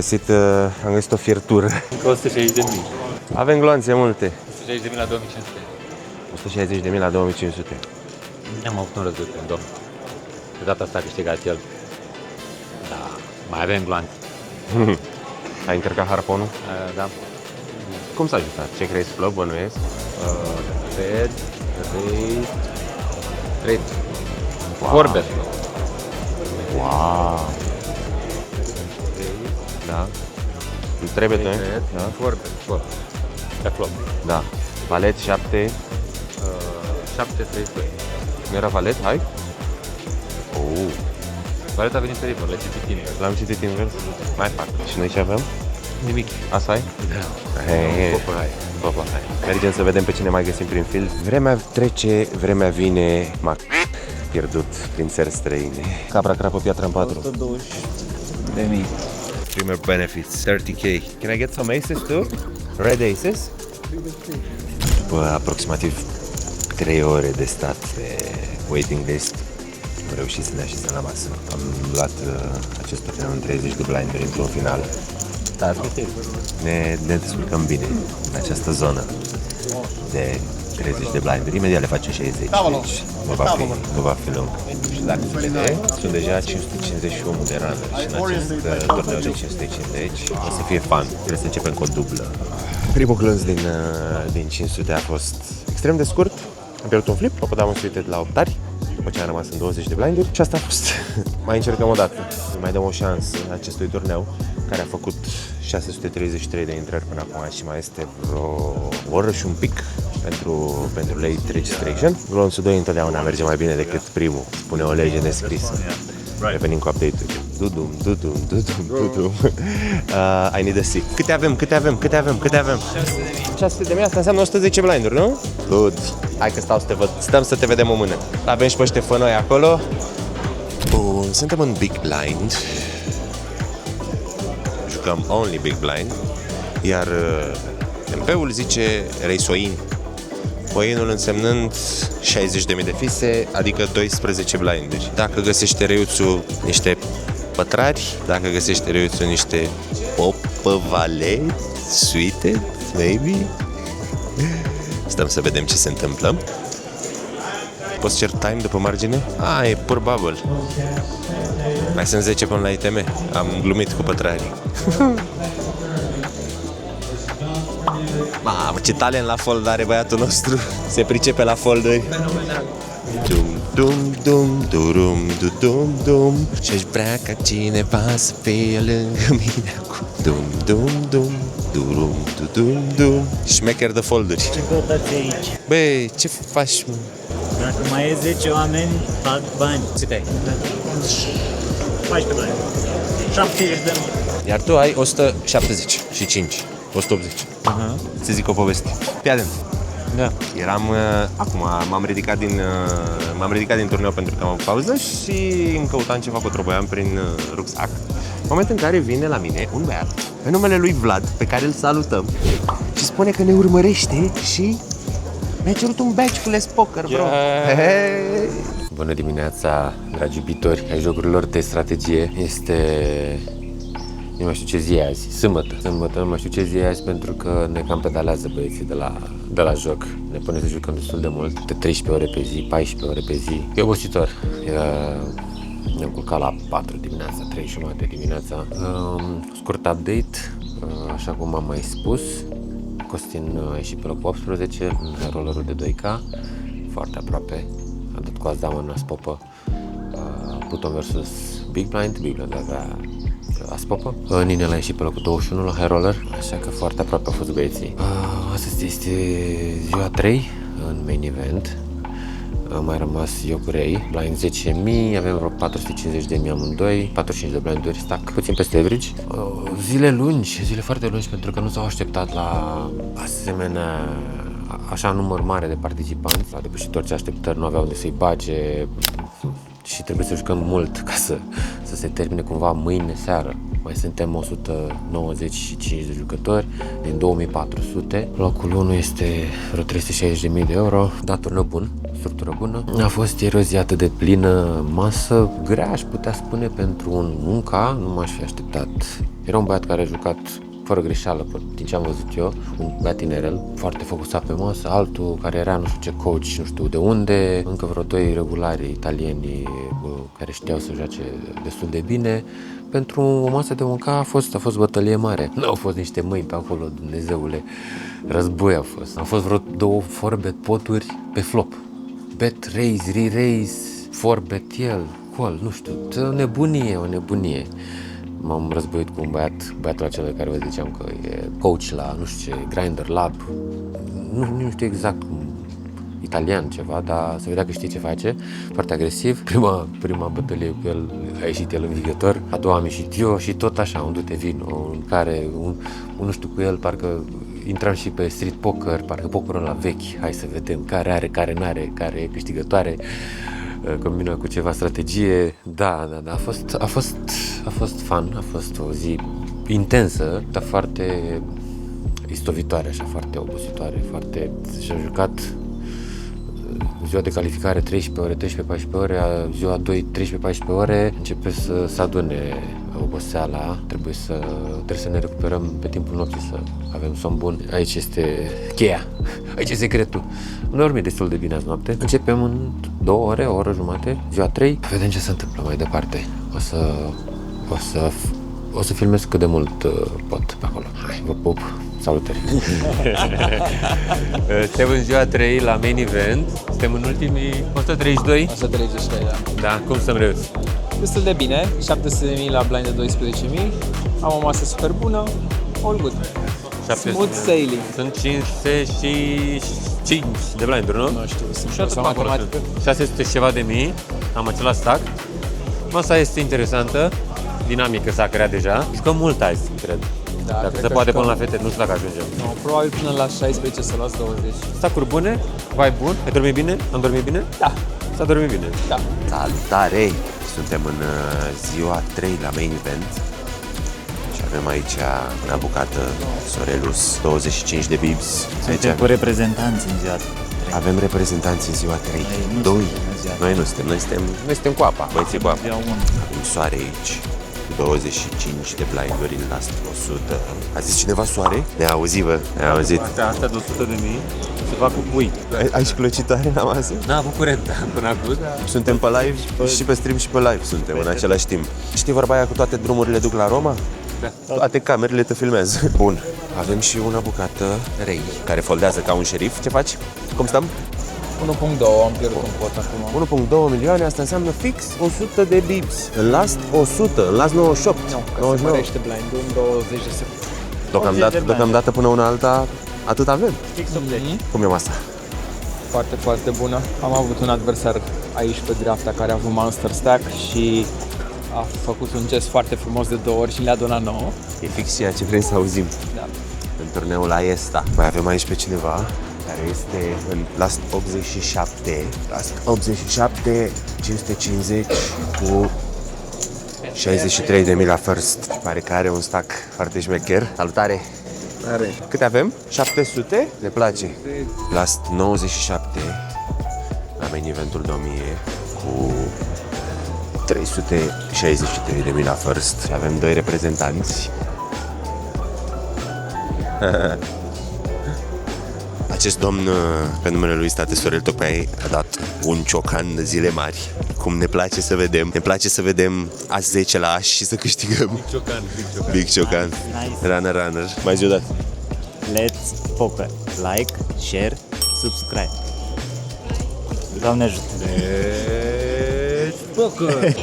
B: găsit o fiertură.
H: Încă 160.000.
B: Avem gloanțe multe.
H: 160.000 la 2500.
B: 160.000 la 2500.
A: Am avut un război cu un domn. De data asta a câștigat el. Da, mai avem gloanțe.
B: Ai încărcat harponul?
A: Da.
B: Cum s-a ajutat? Ce crezi? Flop, bănuiesc?
A: Red, Red. Forber.
B: Wow! Da. Îmi trebuie tu,
A: Da, Forber. Pe flop.
B: Da. Valet 7.
A: 7-3-2.
B: Nu era valet? Hai? Oh.
A: Valet a venit pe river, l-ai citit invers.
B: L-am citit invers? Mai fac. Și noi ce avem?
A: Nimic.
B: Asta ai?
A: Da.
B: Popa, hai. Mergem să vedem pe cine mai găsim prin field. Vremea trece, vremea vine. M-a pierdut prin țări străine. Capra crapă piatră în 4.
D: 120.000.
B: Streamer benefits, 30k. Can I get some aces too? Red aces? După aproximativ 3 ore de stat pe waiting list, am reușit să ne așezăm la masă. Am luat acest turneu în 30 de blinduri într-un final. Dar ne descurcăm bine în această zonă de 30 de blinduri. Imediat le facem 60, deci nu va fi lung. Și dacă se vede, sunt deja 551 de runner și în acest turneu de 550 o să fie fun. Trebuie să începem cu o dublă. Primul clânz din 500 a fost extrem de scurt. Am pierdut un flip, apoi am suited la 8 ari, după ce am rămas în 20 de blinduri și asta a fost. Mai încercăm o dată, mai dăm o șansă acestui turneu, care a făcut 633 de intrări până acum și mai este vreo o oră și un pic pentru late registration. Glonțul 2 întotdeauna merge mai bine decât primul, spune o lege nescrisă. Revenim cu update-uri. Dudum. I need a seat. Câte avem? 600.000, asta înseamnă 110 blinduri, nu? Good. Hai că stăm să te vedem o mână. Avem și pe Ștefănoi acolo. Bun, suntem în big blind. Jucăm only big blind. Iar MP-ul zice Reisoin. Poinul însemnănd 60.000 de fise, adică 12 blinduri. Dacă găsește Reiuțul niște pătrari, dacă găsește Reiuțul niște popăvale, suited, maybe. Stăm să vedem ce se întâmplă. Poți cer time după margine? E pur bubble. Mai sunt 10 până la ITM. Am glumit cu pătrarii. Mamă, ce talent la fold are băiatul nostru. Se pricepe la folduri. Și-aș vrea ca cineva să fie lângă mine acum. Șmecher de folduri.
I: Ce căutați aici?
B: Băi, ce faci, mă?
I: Dacă mai e 10 oameni, fac bani.
B: Cât ai?
I: 14 bani. 70 de mii.
B: Iar tu ai 175, 180. Să zic o poveste. Fii atent.
I: Da.
B: Eram, acum m-am ridicat din turneu pentru că am avut pauză și îmi căutam ceva cotroboian prin rucsac. În momentul în care vine la mine un băiat pe numele lui Vlad, pe care îl salutăm, și spune că ne urmărește și mi-a cerut un badge cu Les Poker, bro. Bună dimineața, dragi iubitori ai jocurilor de strategie. Este... nu mai știu ce zi e azi, sâmbătă, nu mai știu ce zi e azi pentru că ne cam pedalează băieții de la joc. Ne pune să jucăm destul de mult, de 13 ore pe zi, 14 ore pe zi. E obositor. Ne-am culcat la 4 dimineața, 3:30 dimineața. Scurt update, așa cum am mai spus, Costin a ieșit pe locul 18 în rollerul de 2K, foarte aproape. Am dat cu Azdama în Aspopă, Pluton vs Big Blind avea Aspopă. Ninel a ieșit pe locul 21 la High Roller, așa că foarte aproape au fost băieții. Astăzi este ziua 3 în main event. Am mai rămas eu cu Ray, blind 10.000, avem vreo 450.000 amândoi, 45 de blinduri, stack puțin peste average. Zile lungi, zile foarte lungi pentru că nu s-au așteptat la asemenea, așa număr mare de participanți, au depășit orice așteptări, nu aveau unde să-i bage și trebuie să jucăm mult ca să se termine cumva mâine seară. Mai suntem 195 de jucători din 2400. Locul 1 este vreo 360.000 de euro. Da, turneu bun, structură bună. A fost ieri o zi atât de plină, masă grea, aș putea spune, pentru un Munca. Nu m-aș fi așteptat. Era un băiat care a jucat fără greșeală, din ce am văzut eu, un băiat tinerel, foarte focusat pe masă, altul care era nu știu ce coach, nu știu de unde, încă vreo 2 regulari italieni care știau să joace destul de bine. Pentru o masă de Munca a fost bătălie mare. Nu au fost niște mâini pe acolo, Dumnezeule, război a fost. Au fost vreo 2 forbet poturi pe flop. Bet, raise, re-raise, forbet el, call, nu știu, o nebunie. M-am războit cu un băiatul acela care vă ziceam că e coach la, nu știu ce, Grinder Lab, nu știu exact cum, italian ceva, dar se vedea că știe ce face, foarte agresiv. Prima bătălie cu el a ieșit el învingător, a doua am ieșit eu și tot așa, un du-te vino, în care, nu știu cu el, parcă intram și pe street poker, parcă pokerul la vechi, hai să vedem care are, care n-are, care e câștigătoare. Combină cu ceva strategie, da, a fost fun, a fost o zi intensă, dar foarte istovitoare, așa, foarte obositoare, și-a jucat ziua de calificare 13 ore, 14 ore, ziua 2, 13-14 ore, începe să adune oboseala, trebuie să ne recuperăm pe timpul nopții, să avem somn bun. Aici este cheia, aici e secretul. Nu dormi destul de bine azi noapte. Începem în 2 ore, o oră jumate, ziua 3, vedem ce se întâmplă mai departe. O să filmez cât de mult pot pe acolo. Hai, vă pup! Salutări! Suntem în ziua 3 la main event. Suntem în ultimii 132.
K: 133, da.
B: Da, cum să-mi reuși?
K: Destul de bine, 700.000 la blind de 12.000. Am o masă super bună, all good. Smooth sailing.
B: Sunt 505 de blinduri, nu?
K: Nu știu, sunt și matematică.
B: 600 și ceva de mii, am același stack. Masa este interesantă, dinamică s-a creat deja. Jucăm mult azi, cred.
K: Da,
B: dacă se poate până la fete, nu știu dacă ajungem.
K: No, probabil până la 16 să luați 20.
B: Stack-uri bune, vibe bun, ai dormit bine? Am dormit bine?
K: Da.
B: S-a dormit bine?
K: Da.
B: Salutare!
C: Suntem în ziua 3 la main event și avem aici una bucată, Sorelus, 25 de bibs.
I: Suntem cu reprezentanți în ziua 3.
C: Avem reprezentanți în ziua 3. 2. Noi nu suntem, noi suntem cu apa, băieții cu apa. Avem soare aici. 25 de blinduri în last 100. A zis cineva soare? Ne-a auzit, bă, ne-a auzit.
B: Astea de 100 de mii se fac cu pui.
C: Ai și clăcitoare la masă?
B: N-a avut curent până acum.
C: Suntem pe live și pe stream și pe live suntem în același timp. Știi vorba aia cu toate drumurile duc la Roma? Da. Toate camerele te filmează. Bun. Avem și una bucată Ray, care foldează ca un șerif. Ce faci? Cum stăm?
K: 1.2, am pierdut un pot acum.
C: 1.2 milioane, asta înseamnă fix 100 de bibs. În last 100, în last 98.
K: Nu, că 99. Se mărește blind-ul în 20 de secunde.
C: Deocamdată până una alta, atât avem.
K: Fix 80.
C: Cum e asta?
K: Foarte, foarte bună. Am avut un adversar aici pe dreapta care a avut Monster Stack și a făcut un gest foarte frumos de 2 ori și le-a donat 9.
C: E fix ceea ce vrem să auzim.
K: Da.
C: În turneul la Esta. Mai avem aici pe cineva care este în last 87. Last 87, 550 cu 63.000 la first. Pare că are un stack foarte șmecher. Salutare!
J: Are.
C: Câte avem? 700? Ne place. Last 97 la main eventul 2000 cu cu 363.000 la first și avem 2 reprezentanți. Acest domn, pe numele lui state Sorel, tocmai a dat un ciocan de zile mari. Cum ne place să vedem. Ne place să vedem azi 10 la Ași și să câștigăm. Big ciocan.
I: Nice.
C: Runner. Mai zi o dată.
I: Let's poker. Like, share, subscribe. Doamne ajută.
C: Let's poker.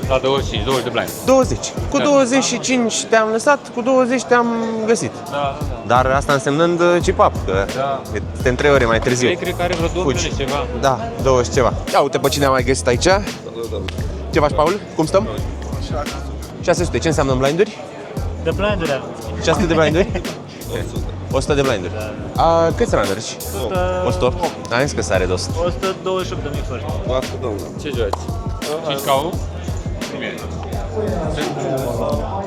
H: la 25, 20 de blind.
C: 20. Cu 25 te-am lăsat, cu 20 te-am găsit.
H: Da.
C: Dar asta însemnând chip-up, că suntem 3 ore mai târziu.
H: Ei cred că are vreo 2 milioane ceva.
C: Da, 20 ceva. Ia uite pe cine am mai găsit aici. Ce faci, Paul? Cum stăm? 600. Ce înseamnă în blinduri?
I: De blinduri.
C: 600 de blinduri? 100 de blinduri. Câți runners? 108. Am zis că sare de 100.
I: 128.000 fără.
H: Ce joci? 5 KO?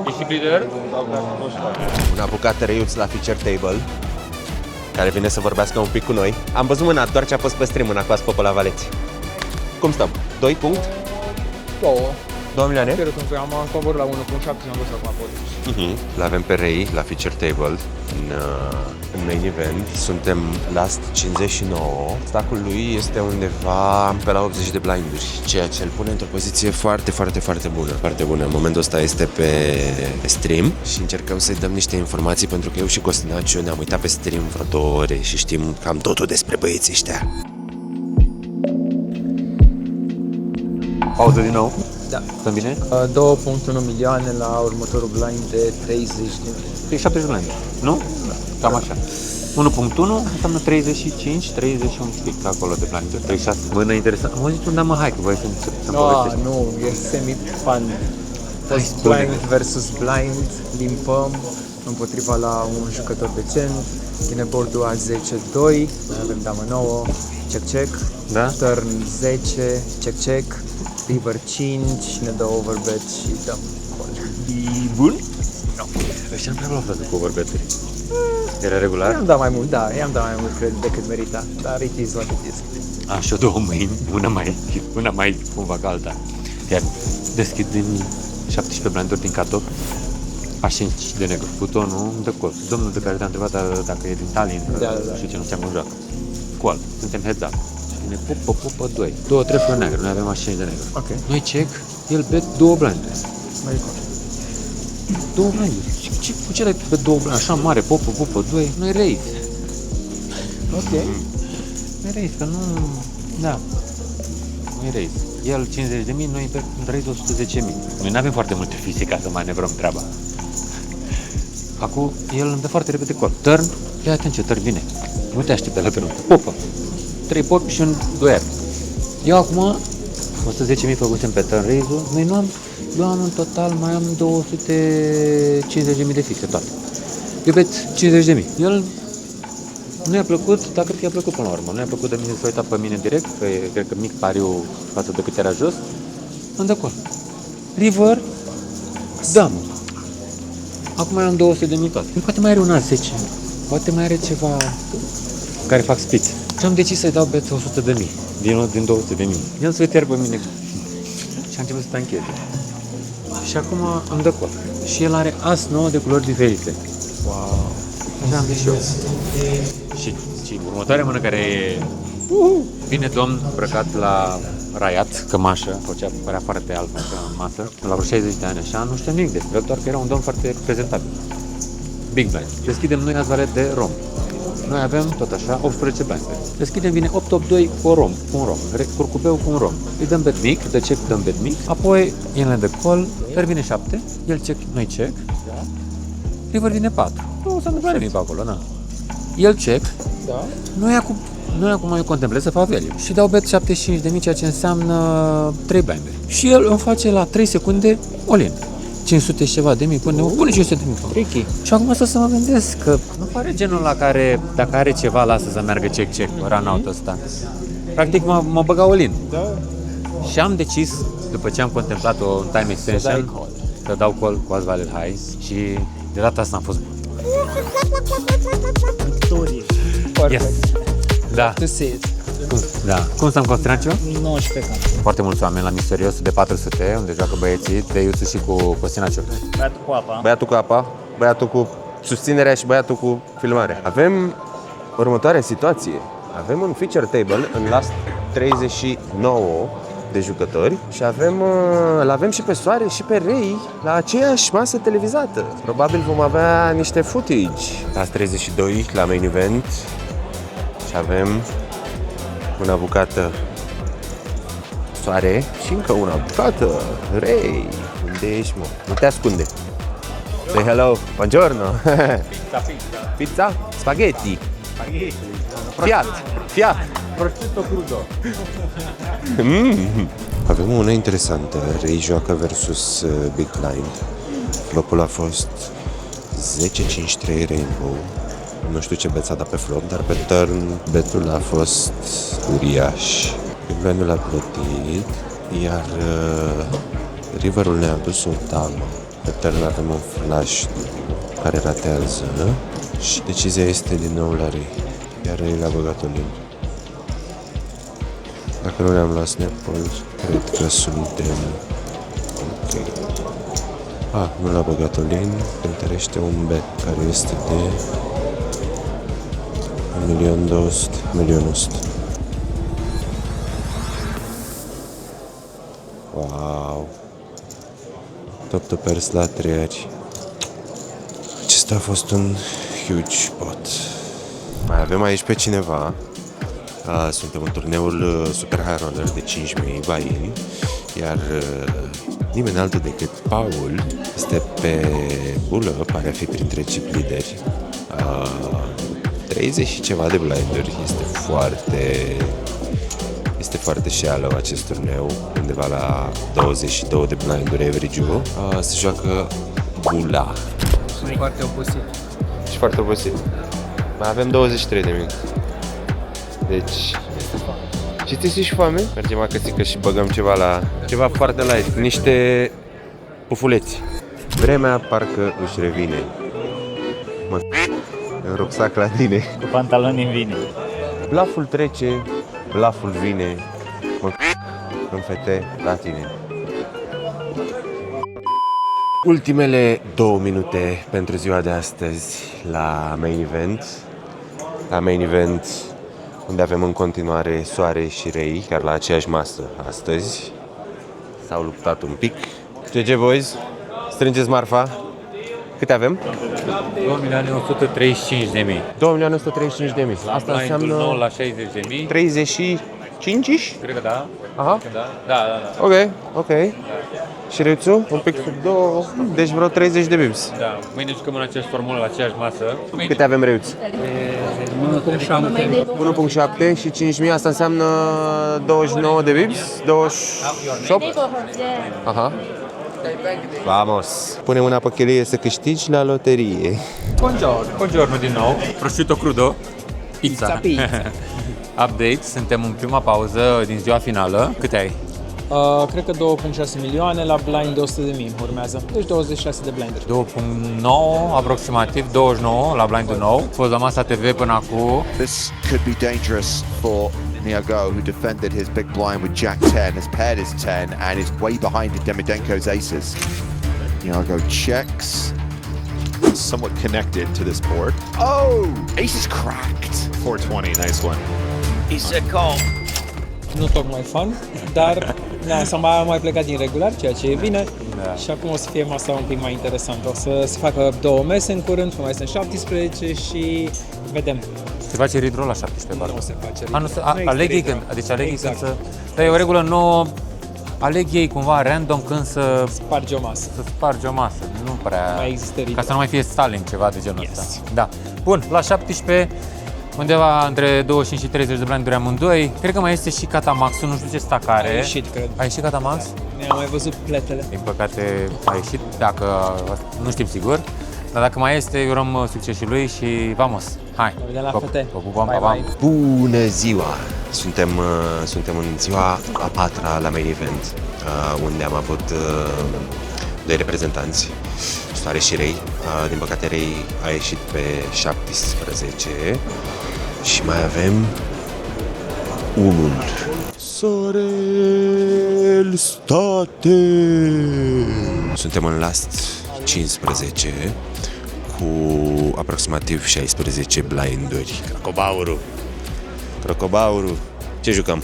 H: Ești bleeder?
C: Un apucat Răiuț la feature table, care vine să vorbească un pic cu noi. Am văzut mâna, doar ce a fost pe stream, mâna cu a spus pe la Valeți. Cum stăm? 2 punct? 2 milioane?
K: Am favor la 1.7 și am dus acum pe
C: L-avem pe Ray la feature table în main event. Suntem last 59. Stacul lui este undeva pe la 80 de blinduri, ceea ce îl pune într-o poziție foarte, foarte, foarte bună. Foarte bună. În momentul ăsta este pe stream și încercăm să-i dăm niște informații, pentru că eu și Costinaciu ne-am uitat pe stream vreo 2 ore și știm cam totul despre băieții ăștia.
A: Pauză din nou.
K: Da.
A: Stăm bine?
K: 2.1 milioane la următorul blind de 30 de
A: 70 de blinduri, nu? Da. Cam așa. 1.1 înseamnă 35, 30 și un pic acolo de blinduri. 36. Mână interesant. Am auzit unde hai că voi să-mi povestești.
K: Nu, e semi-fun. Blind versus blind, limpăm împotriva la un jucător decent. Chineboard-ul a 10-2, avem damă 9, check-check,
A: Da?
K: turn 10, check-check, river 5, ne dă overbet și dăm call.
A: Bun? Nu. Ăștia nu prea l-au făcut cu overbet-uri. Era regular?
K: I-am dat mai mult, da, i-am dat mai mult cred decât merita, dar it is what it is.
A: Am și eu 2 mâini, una mai cumva ca alta. Iar deschid din 17 blinduri din cut-off, a 5 de negru. Butonul de col. Domnul de care te-a întrebat dacă e din Tallinn, nu știu ce, nu știam cum joacă. Col. Suntem heads up. Ne pupă 2. 2 trefuri negre, noi avem 5 de negru.
K: Ok.
A: Noi check, el bet 2 blinduri.
K: Mai e
A: 2 blinduri. Cu ce dai pe 2 blinduri? Așa mare, pupă 2. Noi raise.
K: Ok.
A: Noi raise, că nu... Da. Noi raise. El 50.000, noi raise 110.000. Noi nu avem foarte multe fizice ca să manevrăm treaba. Acum, el îmi dă foarte repede call. Turn, ia atenție, turn, vine. Nu te aștepte la turn. Popă. 3 popi și un 2 air. Eu acum, 110.000 făcusem pe turn raise-ul, noi nu am, eu am în total, mai am 250.000 de fixe toate. Eu bet 50.000. El nu i-a plăcut, dar cred că i-a plăcut până la urmă. Nu i-a plăcut de mine să uita pe mine direct, că e, cred că mic pariu față de cât era jos. Îmi dă call. River, damă. Acum am 200.000 toate. Poate mai are un alt 10. Poate mai are ceva care fac spiți. Și am decis să-i dau bet 100.000 din 200.000. El se uită pe mine și a început să tancheze. Și acum îmi dă col. Și el are as 9 de culori diferite. Wow! Așa am zis și eu. Și următoarea mână care e... Vine domn îmbrăcat la raiat, cămașă, făcea, părea foarte alfa ca masă, la vreo 60 de ani așa, nu știu nimic despre el, doar că era un domn foarte prezentabil. Big blind. Deschidem noi azi valet de rom. Noi avem tot așa 18 blind. Deschidem, vine 882 cu un rom, curcubeu cu un rom. Îi dăm bet mic, de check dăm bet mic, apoi el ne dă call, vine 7, el check, noi check, river vine 4. Nu s-a întâmplat nimic pe acolo, na. El check, noi acum eu contemplez să fac value și dau bet 75.000, ceea ce înseamnă 3 blinduri. Și el îmi face la 3 secunde all-in. 500 și ceva de mii, pune 500 de mii.
K: Tricky.
A: Și acum să mă gândesc că nu pare genul la care, dacă are ceva, lasă să meargă check-check, run-out ăsta. Practic mă băga all-in.
K: Da.
L: Și am decis, după ce am contemplat o time extension, să dau call cu Asvalel High și de data asta am fost bun. Yes. Da. Cum stăm, Constantino?
I: 19 cam.
L: Foarte mulți oameni la Misterios de 400, unde joacă băieții, Teiuțu și cu Costinaciu.
I: Băiatul cu apa.
B: Băiatul cu apa, băiatul cu susținerea și băiatul cu filmarea. Avem următoarea situație. Avem un feature table în last 39 de jucători și îl avem și pe Soare și pe Rei la aceeași masă televizată. Probabil vom avea niște footage. Last 32 la main event și avem una bucată Soare și încă una bucată Rei. Unde ești, mă? Nu te ascunde. Say hello, buongiorno. Pizza? Spaghetti. Fiat.
K: Prosciutto crudo.
C: Avem una interesantă. Rei joacă versus Big Blind. Flopul a fost 10-5-3 Rainbow. Nu știu ce bet s-a dat pe flop, dar pe turn betul a fost uriaș. Big Blindul a plătit, iar Riverul ne-a adus o damă. Pe turn avem un flash care ratează și decizia este din nou la Rei. Iar Rei l-a băgat o linie. Dacă nu le-am luat snap-ul, cred că suntem ok. Nu l-a băgat o linie, cântărește un bet care este de 1.200.000, 1.100.000. Wow! Top to pers la 3 ari. Acesta a fost un huge pot. Mai avem aici pe cineva. Suntem în turneul Super High Roller de 5.000 buy-in, iar nimeni altul decât Paul este pe bulă, pare a fi printre chip lideri. 30 și ceva de blinderi, este foarte shallow acest turneu, undeva la 22 de blinduri average-ul. Se joacă bula.
K: Sunt foarte obosit.
B: Și foarte obosit. Mai avem 23 de minute. Deci, citiți și foame? Mergem acasă și băgăm ceva foarte light, niște pufuleți. Vremea parcă își revine. Mă în rucsac la tine.
I: Cu pantaloni în vine.
B: Blaful trece, blaful vine. Mă în fete la tine. Ultimele 2 minute pentru ziua de astăzi la main event. La main event unde avem în continuare Soare și Rei, chiar la aceeași masă astăzi. S-au luptat un pic. GG boys, strângeți marfa. Câte avem?
L: 2.135.000.
B: 2.135.000. Asta înseamnă
L: nou la 60.000.
B: 35?
L: Cred că da.
B: Aha.
L: Da.
B: Ok. Și Reuțu? Un pic sub 2, deci vreo 30 de bips.
L: Da. Mâine jucăm în aceeași formulă, la aceeași masă.
B: Câte avem, Reuț? 1.7 și 5.000, asta înseamnă 29 de bips? 28? Aha. Vamos! Pune mâna pe chelie să câștigi la loterie.
L: Buongiorno din nou. Prosciutto crudo. Pizza. Update, suntem în prima pauză din ziua finală. Câte ai?
K: Cred că 2.6 milioane la blind de 100.000 urmează. Deci 26 de blinderi.
L: 2.9, aproximativ 29 la blindul nou. A fost la Masa TV până acum.
M: This could be dangerous for Niago, who defended his big blind with Jack 10, has paired his 10 and is way behind in Demidenko's aces. Niago checks. Somewhat connected to this board. Oh! Ace is cracked. 420, nice one.
K: He said call. Nu tocmai fun, dar s-a mai plecat din regular, ceea ce e bine. Și acum o să fie masa un pic mai interesantă. O să se facă 2 mese în curând, mai sunt 17 și vedem.
L: Se face redraw la 17, parcă.
K: Nu se face
L: aleg ei când, deci aleg ei când să... Dar e o regulă nouă, aleg ei cumva random când să...
K: Spargi o masă.
L: Să spargi o masă, nu prea...
K: Mai există
L: ca să nu mai fie stalling, ceva de genul ăsta. Da. Bun, la 17, undeva între 25 și 30 de blinduri amândoi. Cred că mai este și Catamax-ul, nu știu ce stacare.
K: A ieșit, cred.
L: A ieșit Catamax?
K: Ne-am mai văzut pletele.
L: Din păcate a ieșit, dacă nu știm sigur. Dar dacă mai este, îi urăm succes și lui și vamos! Hai!
K: Ne vedem la fete!
L: Vă pupăm, pa, pa!
B: Bună ziua! Suntem în ziua a 4-a la main event, unde am avut doi reprezentanți, Soare și Rei. Din păcate Rei a ieșit pe 17 și mai avem unul. Sorel State! Suntem în last 15 cu aproximativ 16 blinduri. Crocobauru. Ce jucăm?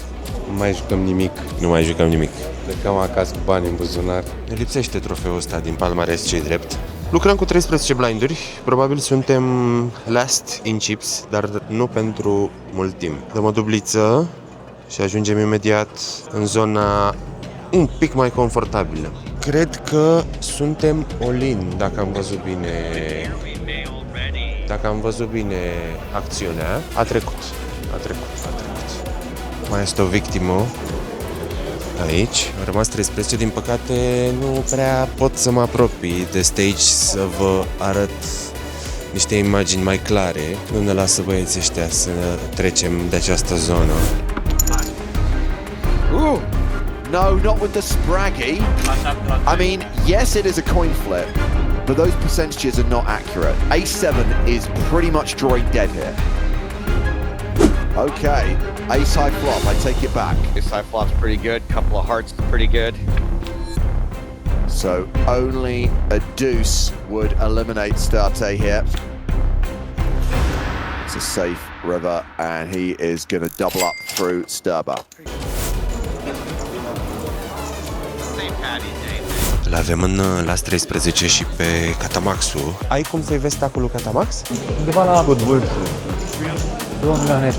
H: Nu mai jucăm nimic.
B: Nu mai jucăm nimic.
H: Plecăm acasă cu bani în buzunar.
B: Ne lipsește trofeul ăsta din palmares, ce-i drept. Lucrăm cu 13 blinduri. Probabil suntem last in chips, dar nu pentru mult timp. Dăm o dubliță și ajungem imediat în zona un pic mai confortabilă. Cred că suntem all-in, dacă am văzut bine. Dacă am văzut bine acțiunea, a trecut. Mai este o victimă aici. Am rămas 13, din păcate nu prea pot să mă apropii de stage să vă arăt niște imagini mai clare. Nu ne lasă băieții ăștia să trecem de această zonă.
M: No, not with the Spraggy. I mean, yes, it is a coin flip, but those percentages are not accurate. A7 is pretty much drawing dead here. Okay, ace high flop, I take it back.
N: Ace high flop's pretty good, couple of hearts pretty good.
M: So only a deuce would eliminate Starte here. It's a safe river, and he is going to double up through Sturba.
B: Îl avem în last 13 și pe Catamaxul. Ai cum să-i vezi stacul lui Catamax?
L: Undeva la Budvul. 2 milioane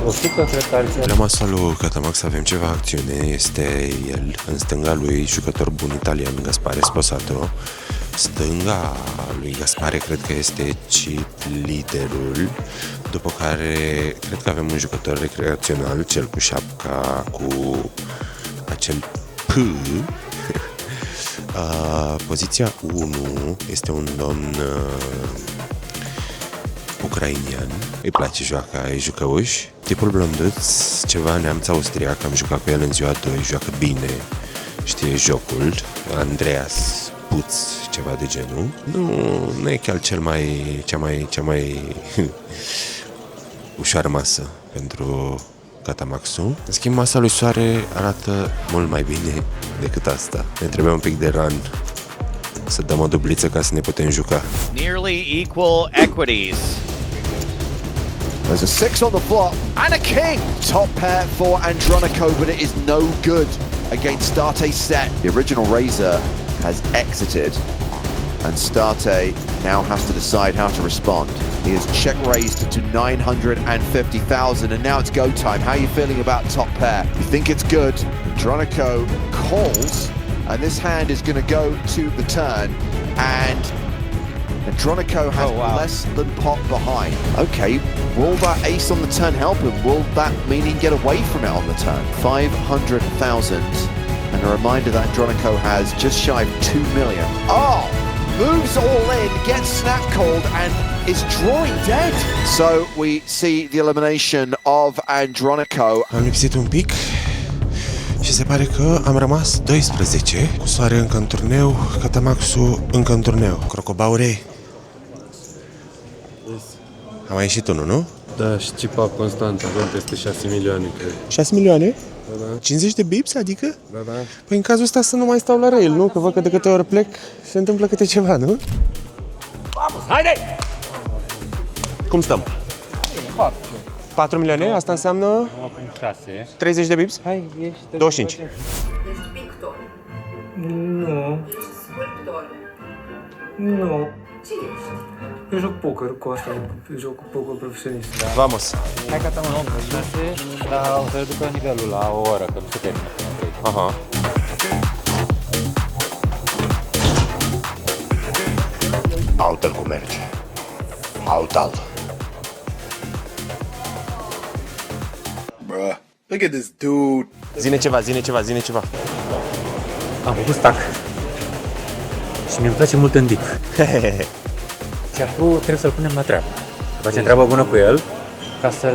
L: 100, cred că ar fi.
B: La masa lui Catamax avem ceva acțiune. Este el, în stânga lui, jucător bun italian, Gaspare Sposato. Stânga lui Gaspare cred că este chip liderul. După care cred că avem un jucător recreațional, cel cu șapca, cu acel P. Poziția 1 este un domn ucrainian, îi place joaca, e jucăuș. Tipul blonduț, ceva neamț austriac, am jucat cu el în ziua 2, joacă bine, știe jocul. Andreas Puț, ceva de genul. Nu e chiar cea mai ușoară masă pentru Catamaxul. În schimb, masa lui Soare arată mult mai bine decât asta. Ne trebuie un pic de run să dăm o dubliță ca să ne putem juca.
N: Nearly equal equities.
M: There's a 6 on the flop and a king. Top pair for Andronico, but it is no good against Starte set. The original Razor has exited, and Starte now has to decide how to respond. He has check raised to 950,000, and now it's go time. How are you feeling about top pair? You think it's good? Andronico calls, and this hand is going to go to the turn, and Andronico has less than pot behind. Okay, will that ace on the turn help him? Will that mean he can get away from it on the turn? 500,000, and a reminder that Andronico has just shy of 2 million. Oh! Moves all in, gets snap called, and is drawing dead. So we see the elimination of Andronico.
B: Am lipsit un pic și se pare că am rămas 12. Cu Soare încă în turneu, Catamaxul încă în turneu. Crocobaure. A mai ieșit unul, nu?
H: Da, și cipa constant, avem peste 6 milioane, cred.
B: 6 milioane?
H: Da.
B: 50 de bips, adică?
H: Da.
B: Păi în cazul ăsta să nu mai stau la rail, nu? Că văd că de câte ori plec se întâmplă câte ceva, nu?
L: Haide!
B: Cum stăm? 4 milioane? Asta înseamnă
L: 6.
B: 30 de bips?
L: Hai, ești
B: 25.
O: Ești pictor.
K: Nu.
O: Ești sculptor.
K: Nu.
O: Ce ești?
K: Eu joc poker cu asta, eu joc cu poker profesionist.
B: Vamos!
L: Hai că am 6, dar o să reducă nivelul la o oră, că nu se termină până 3.
B: Aha.
C: Aută-l cum merge. Aută-l.
J: Bruh, look at this dude.
B: Zine ceva.
L: Am făcut stack. Și mi-e place mult în dip. Ceaful trebuie să-l punem la treabă. Să facem treabă bună cu el, ca să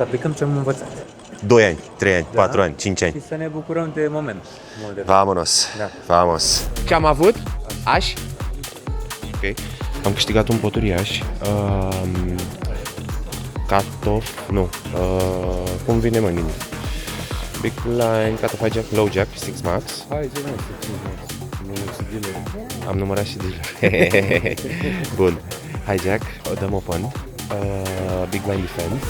L: aplicăm ce am învățat.
B: 2 ani, 3 ani, 4 ani, 5 ani.
L: Și să ne bucurăm de moment.
B: Vamonos, vamos. Ce am avut? Aș? Ok. Am câștigat un pot uriaș. Cut-off, nu. Cum vine mă în mine? Big blind, cut-off, hijack, low jack, 6 max.
E: Hai, ce nu știu.
B: Am numărat și dealer. Bun. Hijack, o dăm open. Big blind defend.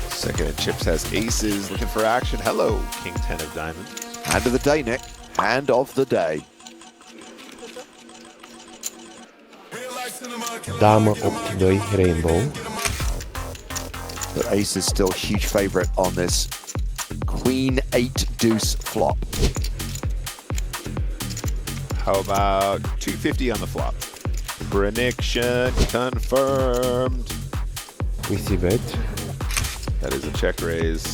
M: Second at chips has aces, looking for action. Hello, King 10 of diamonds. Hand of the day, Nick. Hand of the day.
B: Damă 8-2 rainbow.
M: But ace is still huge favorite on this queen 8 deuce flop. How about 250 on the flop? Prediction confirmed.
B: We see bet.
M: That is a check raise.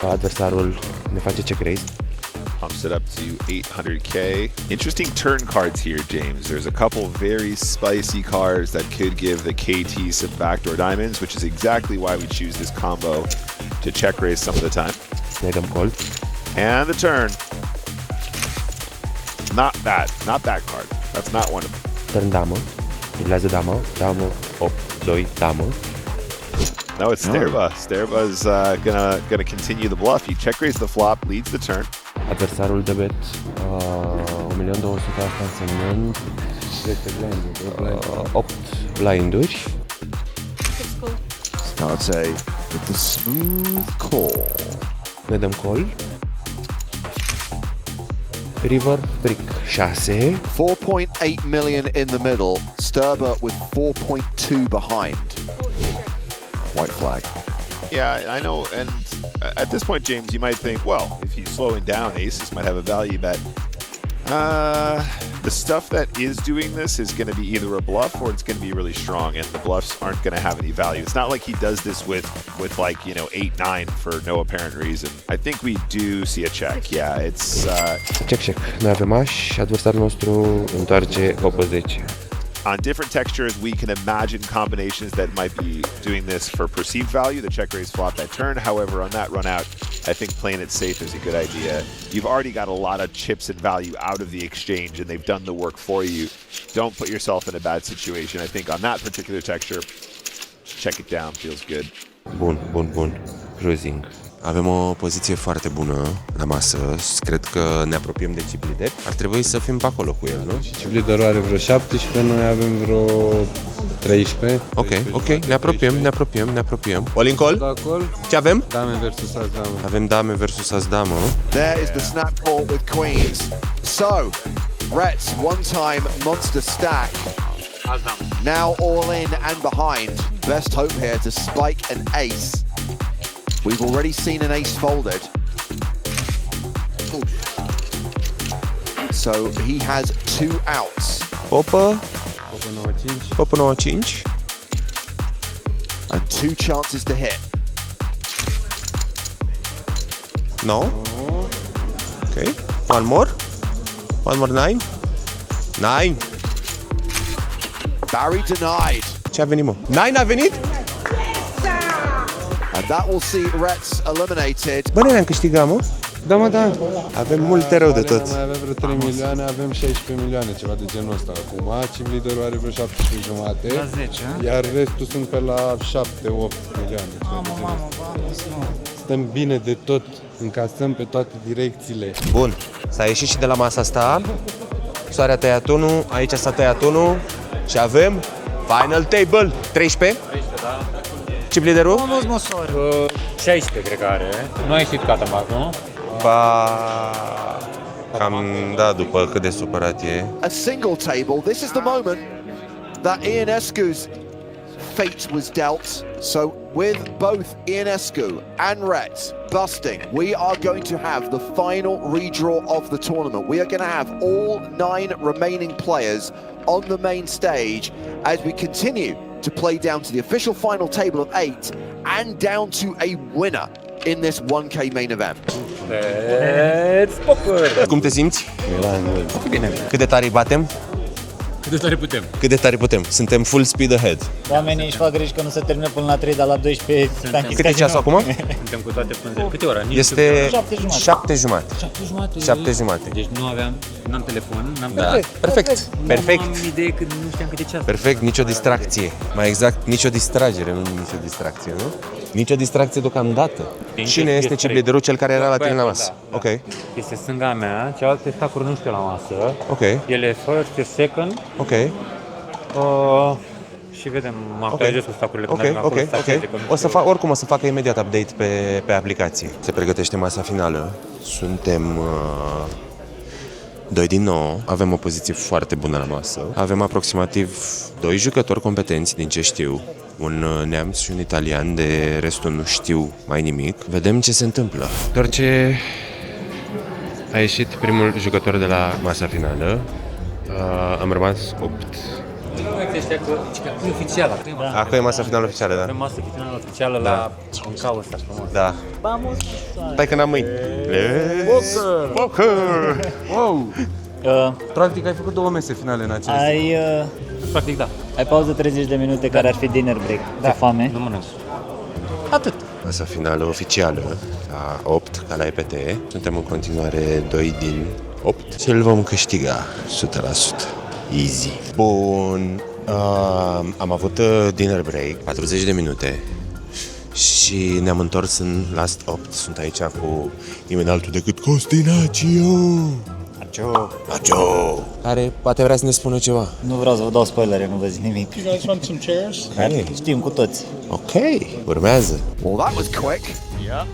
B: Adversarul ne face check raise.
M: Pumps it up to 800k. Interesting turn cards here, James. There's a couple very spicy cards that could give the KT some backdoor diamonds, which is exactly why we choose this combo to check raise some of the time.
B: Ne-dăm call.
M: And the turn. Not that card. That's not one of them.
B: Turn damă. Durează damă. Damă 8-2 damă.
M: No, it's Sterba. Sterba's gonna continue the bluff. He check raise the flop, leads the turn.
B: Adversarul de bet 1.200.000, asta însemnând 8 blinduri.
M: Starts with the smooth call.
B: Ne dăm call. River brick 6.
M: 4.8 million in the middle. Sterba with 4.2 behind. White flag. Yeah, I know, and at this point, James, you might think, well, if he's slowing down, aces might have a value bet. The stuff that is doing this is going to be either a bluff or it's going to be really strong, and the bluffs aren't going to have any value. It's not like he does this with like, 8-9 for no apparent reason. I think we do see a check. Yeah, it's...
B: Check. Noi avem aș, adversarul nostru întoarce 8-10.
M: On different textures, we can imagine combinations that might be doing this for perceived value, the check raise flop that turn. However, on that run out, I think playing it safe is a good idea. You've already got a lot of chips and value out of the exchange, and they've done the work for you. Don't put yourself in a bad situation. I think on that particular texture, check it down, feels good.
B: Bun. Cruising. Avem o poziție foarte bună la masă. Cred că ne apropiem de chip leader. Ar trebui să fim pe acolo cu el, nu?
E: Chip leaderul are vreo 17, noi avem vreo 13.
B: Ok, ne apropiem. All in call?
E: Da, call.
B: Ce avem?
E: Dame versus as damă.
B: Avem dame versus as damă.
M: There is the snap call with queens. So, Rets, one-time monster stack. Now all in and behind. Best hope here to spike an ace. We've already seen an ace folded. So he has 2 outs.
B: Popă
E: 9-5.
M: And 2 chances to hit.
B: No. Ok. One more 9.
M: Barry denied.
B: Ce a venit, mă? 9 a venit?
M: And that will see Rets eliminated.
B: Bă, ne-am câștigat, mă?
E: Da, mă, da.
B: Avem multe rău de tot.
E: Mai avem vreo 3 milioane, avem 16 milioane, ceva de genul ăsta. Acum, chip leaderul are vreo 17 jumate.
I: La 10,
E: iar restul sunt pe la 7-8 milioane.
I: Mamă,
E: Stăm bine de tot, încasăm pe toate direcțiile.
B: Bun, s-a ieșit și de la masa asta. Soare a tăiat unul, aici s-a tăiat unul și avem final table. 13?
L: Da.
B: Chip leaderul?
I: Nu-ți măsori.
L: 16, cred că are. Nu a ieșit Catamac, nu?
B: Ba... Cam, da, după cât de supărat e.
M: A single table. This is the moment that Ionescu's fate was dealt. So with both Ionescu and Rets busting, we are going to have the final redraw of the tournament. We are going to have all 9 remaining players on the main stage as we continue to play down to the official final table of 8 and down to a winner in this 1K main event.
L: Let's poker!
B: Cum te simți? Bine. Cât de tare îi batem?
L: Cât de tare putem?
B: Cât de tare putem? Suntem full speed ahead.
I: Oamenii își fac griji că nu se termină până la 3, dar la 12
B: Cât e ceasul acum?
L: Suntem cu toate pânzele. Câte ora?
B: Este 7 jumate.
L: 7 jumate. Deci n-am telefon, n-am
B: Perfect. Perfect.
L: Nu am idee că nu știam câte ceas.
B: Perfect, nicio distracție. Mai exact, nicio distragere, nu nicio distracție, nu? Nicio distracție deocamdată. Cine este chip leaderul? Cel care era la tine la masă.
L: Da.
B: Ok.
L: Este stânga mea, cealaltă stacuri nu știu la masă.
B: Ok.
L: Ele first, e second.
B: Ok.
L: Și vedem, mă actualizez cu stacurile când ajung acolo.
B: Oricum o să facă imediat update pe aplicație. Se pregătește masa finală. Suntem 2 din 9. Avem o poziție foarte bună la masă. Avem aproximativ 2 jucători competenți, din ce știu. Un neamț și un italian, de restul nu știu mai nimic. Vedem ce se întâmplă. Doar ce a ieșit primul jucător de la masa finală. Am rămas 8.
L: E oficială.
B: Acum e masa finală oficială, da?
L: Avem masa finală oficială la un caos ăsta frumos.
B: Da. Stai că n-am mâini. Poker!
E: Wow! Practic ai făcut 2 mese finale în acest.
L: Practic, da.
I: Ai pauză 30 de minute care ar fi dinner break. Da. De foame.
L: Nu mănânc.
I: Atât.
B: Masa finală oficială la 8, ca la EPT. Suntem în continuare 2 din 8 și îl vom câștiga 100%. Easy. Bun. Am avut dinner break, 40 de minute. Și ne-am întors în last 8. Sunt aici cu nimeni altul decât Costinacio. Acio. Care poate vrea să ne spună ceva.
I: Nu vreau să vă dau spoilere, nu vă zic nimic.
J: You guys want some chairs?
I: Știm cu toți.
B: Ok, urmează.
M: Well, that was quick.
N: Yeah.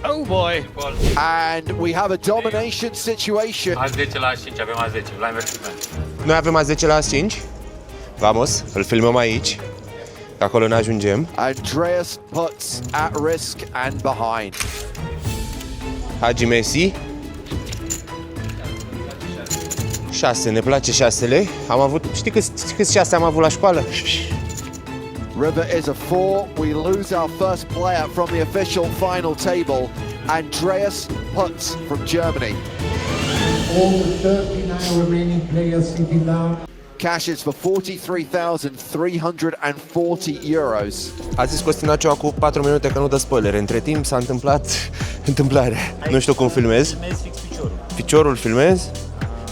N: Oh boy.
M: And we have a domination situation.
L: A 10 la 5, avem a 10, blind versus blind.
B: Noi avem a 10 la 5. Vamos, îl filmăm aici. Că acolo ne ajungem.
M: Andreas puts at risk and behind.
B: Hagi Messi. 6, ne place 6-le. Am avut, știi câți 6 am avut la școală?
M: River is a 4. We lose our first player from the official final table. Andreas Putz from Germany.
J: All the 39 remaining players sitting down.
M: Cashes for 43,340 euros.
B: A zis Costinacio acum 4 minute că nu dă spoilere. Între timp s-a întâmplat întâmplarea. Nu știu cum filmez.
I: Filmezi fix piciorul.
B: Piciorul filmez.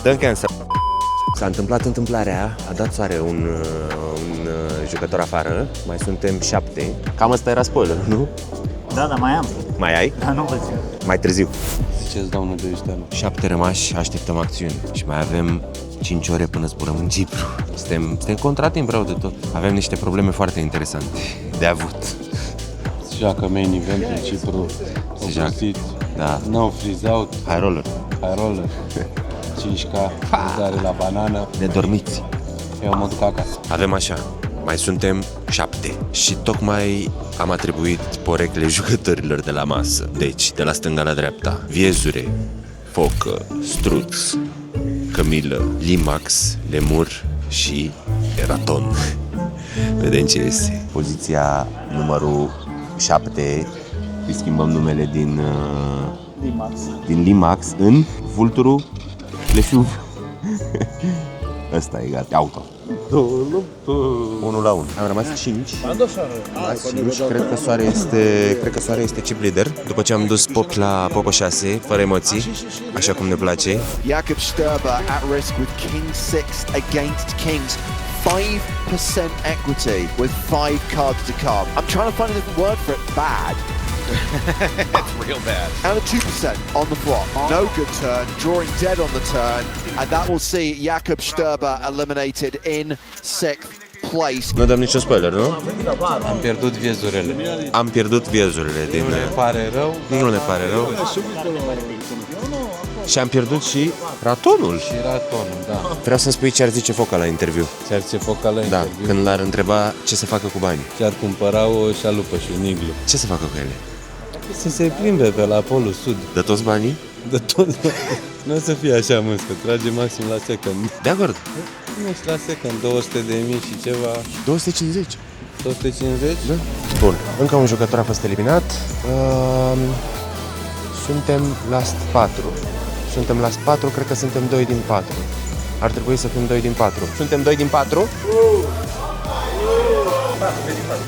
B: Dă-mi cancel. S-a întâmplat întâmplarea, a dat soare un jucător afară, mai suntem 7. Cam asta era spoiler, nu?
I: Da, dar mai am.
B: Mai ai?
I: Da, nu vă zic.
B: Mai târziu.
E: Ziceți, doamnă de ăștia.
B: 7 rămași, așteptăm acțiuni și mai avem 5 ore până zburăm în Cipru. Suntem contratimp rău de tot. Avem niște probleme foarte interesante de avut.
E: Se joacă main event în Cipru.
B: Se joacă. Da.
E: No freeze out.
B: High roller.
E: 5K, vânzare la banană.
B: Nedormiți.
E: Eu mă duc acasă.
B: Avem așa, mai suntem 7 și tocmai am atribuit porechle jucătorilor de la masă. Deci, de la stânga la dreapta, Viezure, Focă, Struț, Cămilă, Limax, Lemur și Eraton. Vedem ce este. Poziția numărul 7, îi schimbăm numele din Limax în Vulturul Leșuv. Ăsta e gata, auto. 1 la 1. Am rămas 5. Cred că Soare este chip leader. După ce am dus Pop la Popo 6, fără emoții, așa cum ne place.
M: Jakob Sturber at risk with King 6 against Kings. 5% equity with 5 cards to come. I'm trying to find a different word for it. Bad.
N: It's real bad.
M: And a 2% on the flop. No good turn, drawing dead on the turn, and that will see Jakob Sturber eliminated in 6th place.
B: Nu dăm niciun spoiler, nu?
E: Am pierdut viezurele.
B: Am pierdut viezurele din...
E: Nu ne pare rău.
B: Nu ne pare rău. Și am pierdut și ratonul.
E: Și ratonul, da.
B: Vreau să-mi spui ce ar zice Foca la interviu.
E: Ce ar zice Foca la interviu?
B: Da, când l-ar întreba ce să facă cu banii.
E: Ce-ar cumpăra o șalupă și un iglu.
B: Ce să facă cu ele?
E: Să se plimbe pe la Polul Sud.
B: De toți banii?
E: De toți banii. Nu o să fie așa mânscă, trage maxim la second.
C: De acord.
E: Nu ești la second, 200.000 și ceva.
C: 250.
E: 250?
C: Da. Bun, încă un jucător a fost eliminat. Suntem last 4. Suntem last 4, cred că suntem 2 din 4. Ar trebui să fim 2 din 4. Suntem 2 din 4?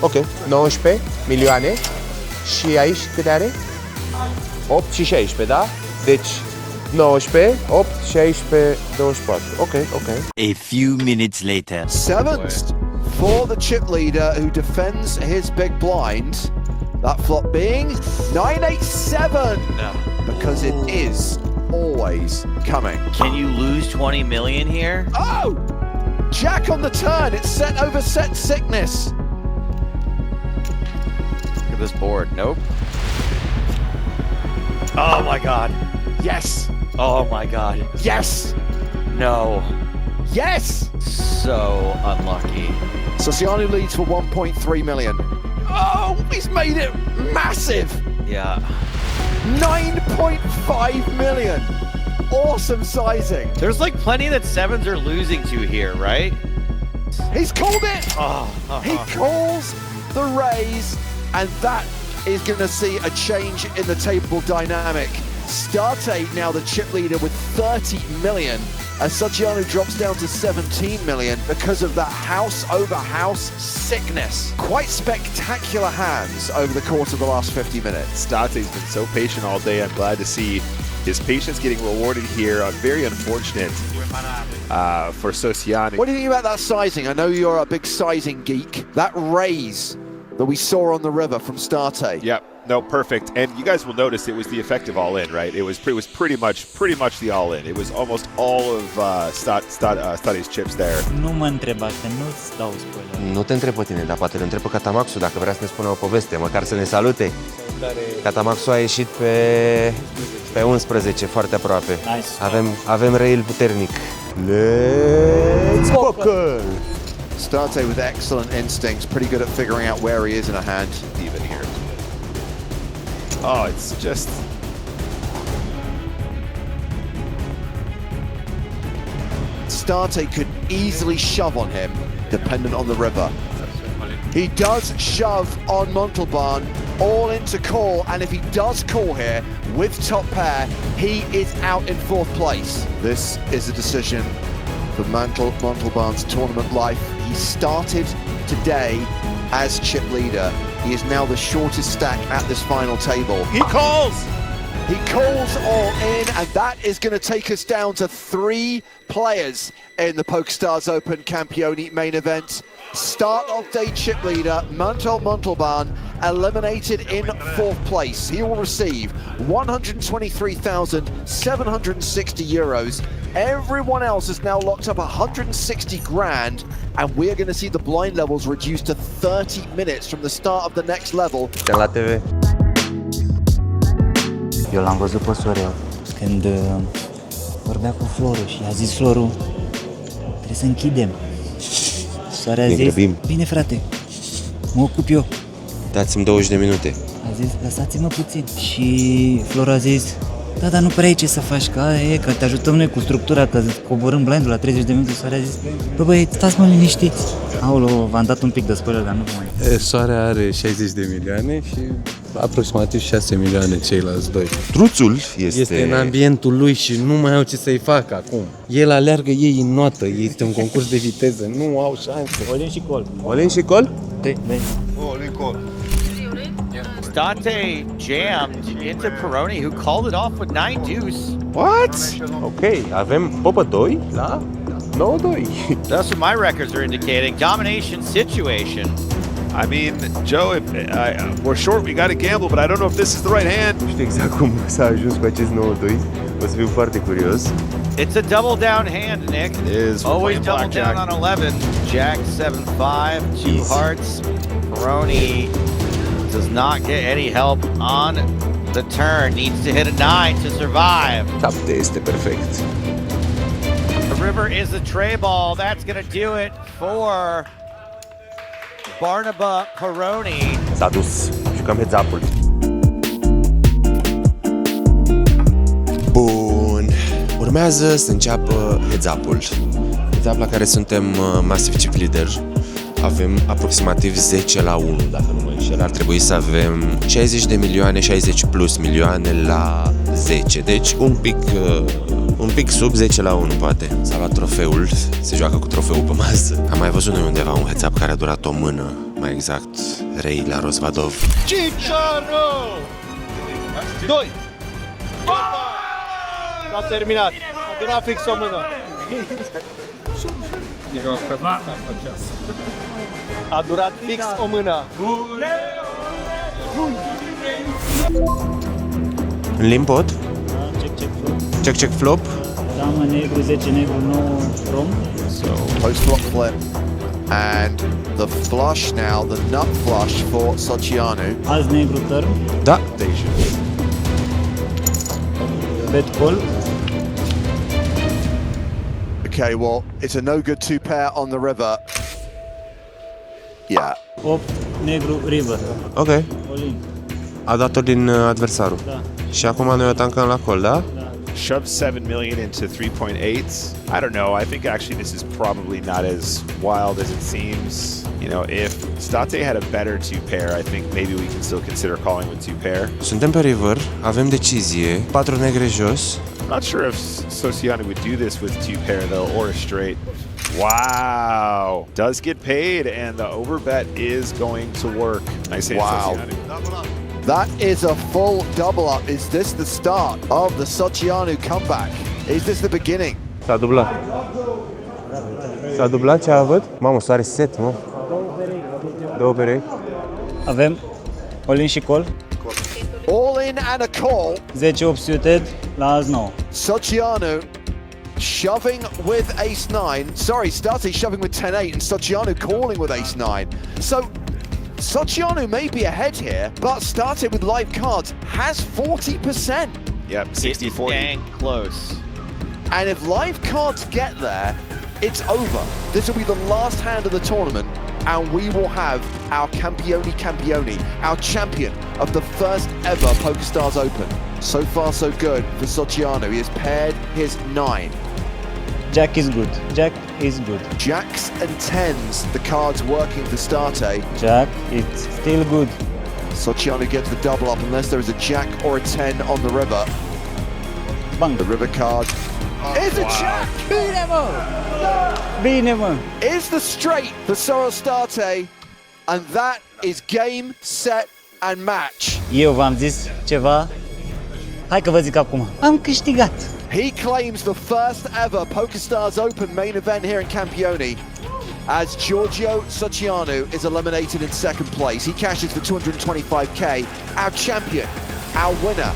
C: Ok, 19 milioane. Și aici cât are? 8 și 16, da? Deci 19, 8, 16, 24. Ok.
F: A few minutes later.
M: Seventh for the chip leader who defends his big blind. That flop being 987 because it is always coming.
F: Can you lose 20 million here?
M: Oh! Jack on the turn. It's set over set sickness.
N: Look at this board. Nope. Oh my god.
M: Yes.
N: Oh my god.
M: Yes.
N: No.
M: Yes.
N: So unlucky.
M: Sosiano leads for 1.3 million. Oh, he's made it massive.
N: Yeah.
M: 9.5 million. Awesome sizing.
N: There's like plenty that sevens are losing to here, right?
M: He's called it. He calls the raise, and that is going to see a change in the table dynamic. Starte now the chip leader with 30 million, as Soggiano drops down to 17 million because of that house over house sickness. Quite spectacular hands over the course of the last 50 minutes.
P: Starte's been so patient all day. I'm glad to see his patience getting rewarded here. Very unfortunate for Sosiano.
M: What do you think about that sizing? I know you're a big sizing geek. That raise that we saw on the river from Starte.
P: Yep. No, perfect. And you guys will notice it was the effective all-in, right? It was pretty much the all-in. It was almost all of State's chips there.
I: Nu mă întreba, că nu-ți dau spoiler.
C: Nu te întreb pe tine, dar poate îl întreb pe Catamaxu dacă vrea să ne spună o poveste, măcar să ne salute. Catamaxu a ieșit pe 11, foarte aproape.
I: Nice.
C: Avem rail puternic. Let's poker!
M: Starte with excellent instincts, pretty good at figuring out where he is in a hand.
P: Even here. Oh, it's just...
M: Starte could easily shove on him, dependent on the river. He does shove on Montalban, all into call, and if he does call here with top pair, he is out in 4th place. This is a decision for Montalban's tournament life. He started today as chip leader. He is now the shortest stack at this final table.
P: He calls!
M: He calls all in, and that is going to take us down to 3 players in the PokerStars Open Campioni main event. Start of day chip leader Montalban eliminated in 4th place. He will receive 123,760 euros. Everyone else has now locked up 160 grand, and we are going to see the blind levels reduced to 30 minutes from the start of the next level.
C: La TV.
I: Eu l-am văzut pe Sorel când vorbea cu Floru și a zis Floru, trebuie să închidem. Soarea a zis, bine frate, mă ocup eu.
C: Dați-mi 20 de minute.
I: A zis, lăsați-mă puțin. Și Floru a zis, da, dar nu prea ai ce să faci, că te ajutăm noi cu structura, că coborâm blindul la 30 de minute. Soarea a zis, băi, stați-mă liniștiți. Aolo, v-am dat un pic de spoiler, dar nu vă mai...
E: Soarea are 60 de milioane și aproximativ 6 milioane ceilalți doi.
C: Truțul
E: este în ambientul lui și nu mai au ce să-i facă acum. El aleargă ei în notă, este un concurs de viteză, nu au șanse.
I: All-in și call.
C: All-in și call?
I: Da.
P: All-in call.
N: Stante jammed into Peroni, who called it off with 9 deuce.
C: What? Ok, avem popă 2 la 9-2.
N: That's what my records are indicating. Domination situation.
P: I mean, Joe, we're short, we gotta gamble, but I don't know if this is the right hand.
C: Nu știu exact cum s-a ajuns cu acest 9-2. O să fiu foarte curios.
N: It's a double down hand, Nick.
P: It is.
N: Always double down on 11. Jack 7-5, 2 hearts. Peroni does not get any help on the turn. Needs to hit a 9 to survive.
C: 7 este perfect.
N: The river is a tray ball. That's gonna do it for Barnaba Peroni.
C: S-a dus. Jucăm heads-up-ul. Bun. Urmează să înceapă heads-up-ul. Heads-up la care suntem Massive Chip Leader. Avem aproximativ 10 la 1, dacă nu mă înșel. Ar trebui să avem 60 de milioane, 60 plus milioane la 10. Deci un pic sub 10 la 1 poate. S-a luat trofeul, se joacă cu trofeul pe masă. Am mai văzut noi undeva un heads-up care a durat o mână, mai exact, Rei la Rozvadov.
N: Cicciaro! 2! S-a terminat. A durat fix o mână. A durat fix o mână.
C: În limpot? Check flop.
I: Damă negru, 10 negru, 9 rom.
M: So, post-flop flip. And the flush now, the nut flush for Socianu.
I: Azi negru turn.
C: Da.
I: Bet call.
M: Okay, well, it's a no-good two-pair on the river. Yeah.
I: 8 negru river.
C: Ok.
I: All-in.
C: A dat-o din adversarul.
I: Da.
C: Și acum noi o tancăm la call, da?
P: Shove 7 million into 3.8s. I don't know. I think actually this is probably not as wild as it seems. You know, if State had a better two pair, I think maybe we can still consider calling with two pair.
C: Suntem pe river, avem decizie, 4 negre jos.
P: I'm not sure if Sociano would do this with two pair though, or a straight. Wow, does get paid, and the overbet is going to work. Nice hand,
M: Wow.
P: Sociano.
M: That is a full double up. Is this the start of the Socianu comeback? Is this the beginning?
E: S-a dublat. S-a dublat ce a avut? Mamă, soare set, mă. Două perechi.
I: Avem all-in și call.
M: All in and a call.
I: 10 8 suited la azi 9.
M: Socianu shoving with ace-9. Sorry, State shoving with 10-8 and Socianu calling with ace-9. So Socianu may be ahead here, but State with live cards has 40%.
P: Yep, 60-40.
N: Dang close.
M: And if live cards get there, it's over. This will be the last hand of the tournament, and we will have our Campione, our champion of the first ever PokerStars Open. So far, so good for Sociano. He has paired his 9.
I: Jack is good. Jack is good.
M: Jacks and 10s, the cards working for State.
I: Jack, it's still good.
M: Sociano gets the double up unless there is a jack or a 10 on the river.
I: Bang.
M: The river card is a jack!
I: Bine, mă! Bine, mă!
M: Is the straight for Sorel State, and that is game, set and match.
I: Eu v-am zis ceva. Hai că vă zic acum. Am câștigat.
M: He claims the first ever PokerStars Open main event here in Campione as Giorgio Socianu is eliminated in second place. He cashes for 225k. Our champion, our winner,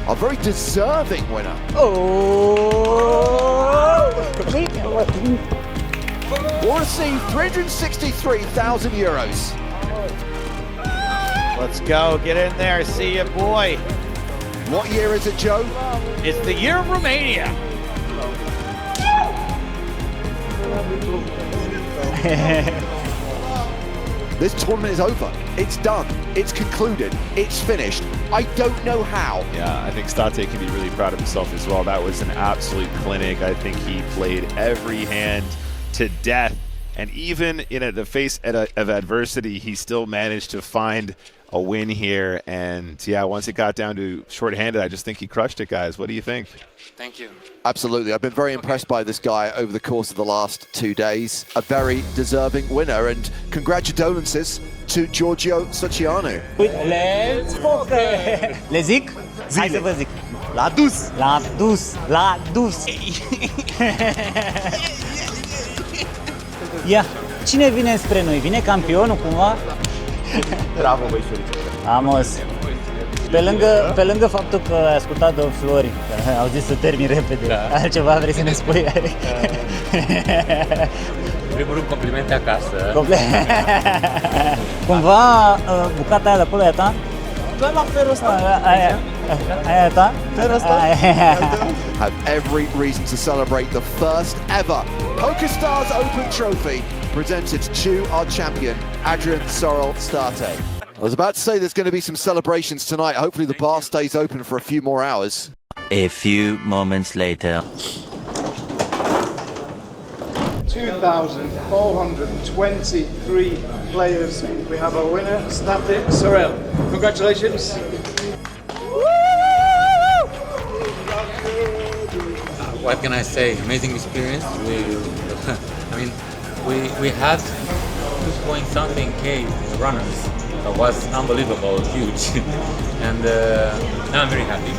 M: a very deserving winner. Will receive 363,000 euros.
N: Let's go, get in there, see ya, boy.
M: What year is it, Joe?
N: It's the year of Romania.
M: This tournament is over. It's done. It's concluded. It's finished. I don't know how.
P: Yeah, I think State can be really proud of himself as well. That was an absolute clinic. I think he played every hand to death. And even in the face of adversity, he still managed to find a win here. And yeah, once it got down to short-handed, I just think he crushed it, guys. What do you think?
C: Thank you.
M: Absolutely. I've been very impressed by this guy over the course of the last 2 days. A very deserving winner. And congratulations to Giorgio Socianu.
I: Let's poker! Le zic? Hai să vă zic. L-a dus! L-a dus! L-a dus! Ia, cine vine spre noi? Vine campionul cumva?
P: Bravo, băișoriță.
I: Amos. Pe lângă faptul că ai ascultat de Flori, că au zis să termin repede, da. Altceva vrei să ne spui?
L: În primul rând, complimente acasă.
I: Cumva, bucata aia de acolo e a ta?
E: Da, la felul ăsta.
I: Aia e ta?
E: Felul ăsta.
M: Have every reason to celebrate the first ever PokerStars Open Trophy presented to our champion, Adrian Sorel State. I was about to say there's going to be some celebrations tonight. Hopefully the bar stays open for a few more hours.
F: A few moments later.
Q: 2,423 players. We have a winner, Static Sorel. Congratulations.
L: What can I say? Amazing experience. I mean, we had 2.something K runners. That was unbelievable, huge, and now I'm very happy.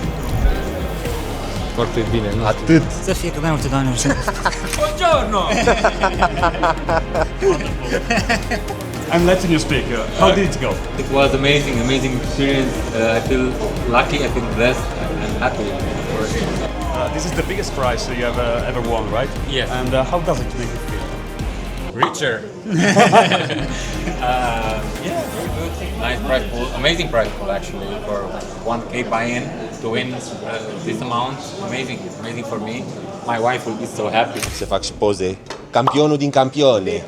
E: Foarte bine, nu?
L: Atât.
I: Să fie cât mai multe doamne.
L: Buongiorno!
R: I'm letting you speak. How did it go?
L: It was amazing experience. I feel lucky, I feel blessed, I'm happy for it.
R: This is the biggest prize you have ever won, right?
L: Yes.
R: And how does it make you feel?
L: Richer. Yeah, very good. Nice prize pool, amazing prize pool actually for 1K buy-in to win this amount. Amazing for me. My wife will be so happy.
C: Se fac și poze. Campionul din campione.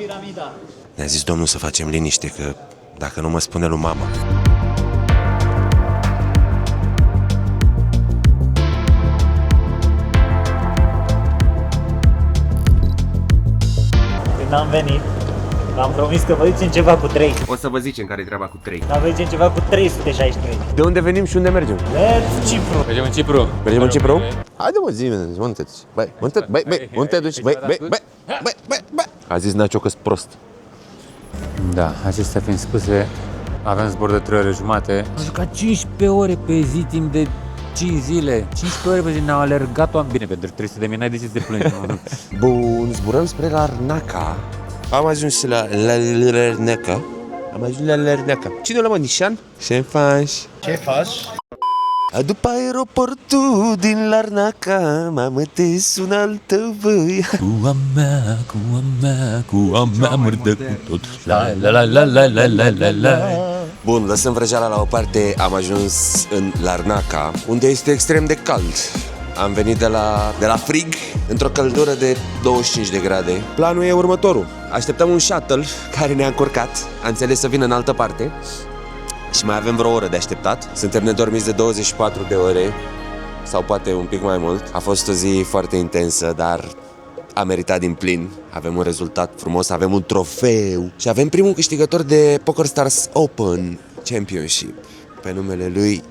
C: Ne-a zis domnul să facem liniște, că dacă nu mă spune lui mama.
I: Când am venit, v-am promis că vă ducem ceva cu 3.
B: O să vă zicem care e treaba cu 3.
I: Dar vă ducem ceva cu 363.
B: De unde venim și unde mergem?
I: Let's Cipru!
L: Mergem în Cipru.
C: Mergem în Cipru? Haide mă, zi-mi, unde te duci? Băi, unde te duci? Băi. A zis Nacio că-s prost.
L: Da, acestea fiind spuse, avem zbor de 3 ore jumate. Am jucat 15 ore pe zi timp de 5 zile. 15 ore pe zi, ne-au alergat oameni. Bine, pentru 300 de mii n-ai de ce să te plângi.
C: Bun, zburăm spre Larnaca. Am ajuns la Larnaca. Cine l-a, mă, Nișan? Ce faci? După aeroportul din Larnaca, mamă, te sună altă băia.
S: Cu a mea murdă cu tot. La.
C: Bun, lăsăm vrăjeala la o parte, am ajuns în Larnaca, unde este extrem de cald. Am venit de la frig, într-o căldură de 25 de grade. Planul e următorul. Așteptăm un shuttle care ne-a încurcat, a înțeles să vină în altă parte. Și mai avem vreo oră de așteptat. Suntem nedormiți de 24 de ore, sau poate un pic mai mult. A fost o zi foarte intensă, dar a meritat din plin. Avem un rezultat frumos, avem un trofeu și avem primul câștigător de PokerStars Open Championship. Pe numele lui,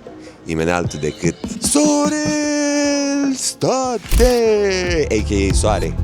C: nimeni altul decât Sorel State, a.k.a. Soare.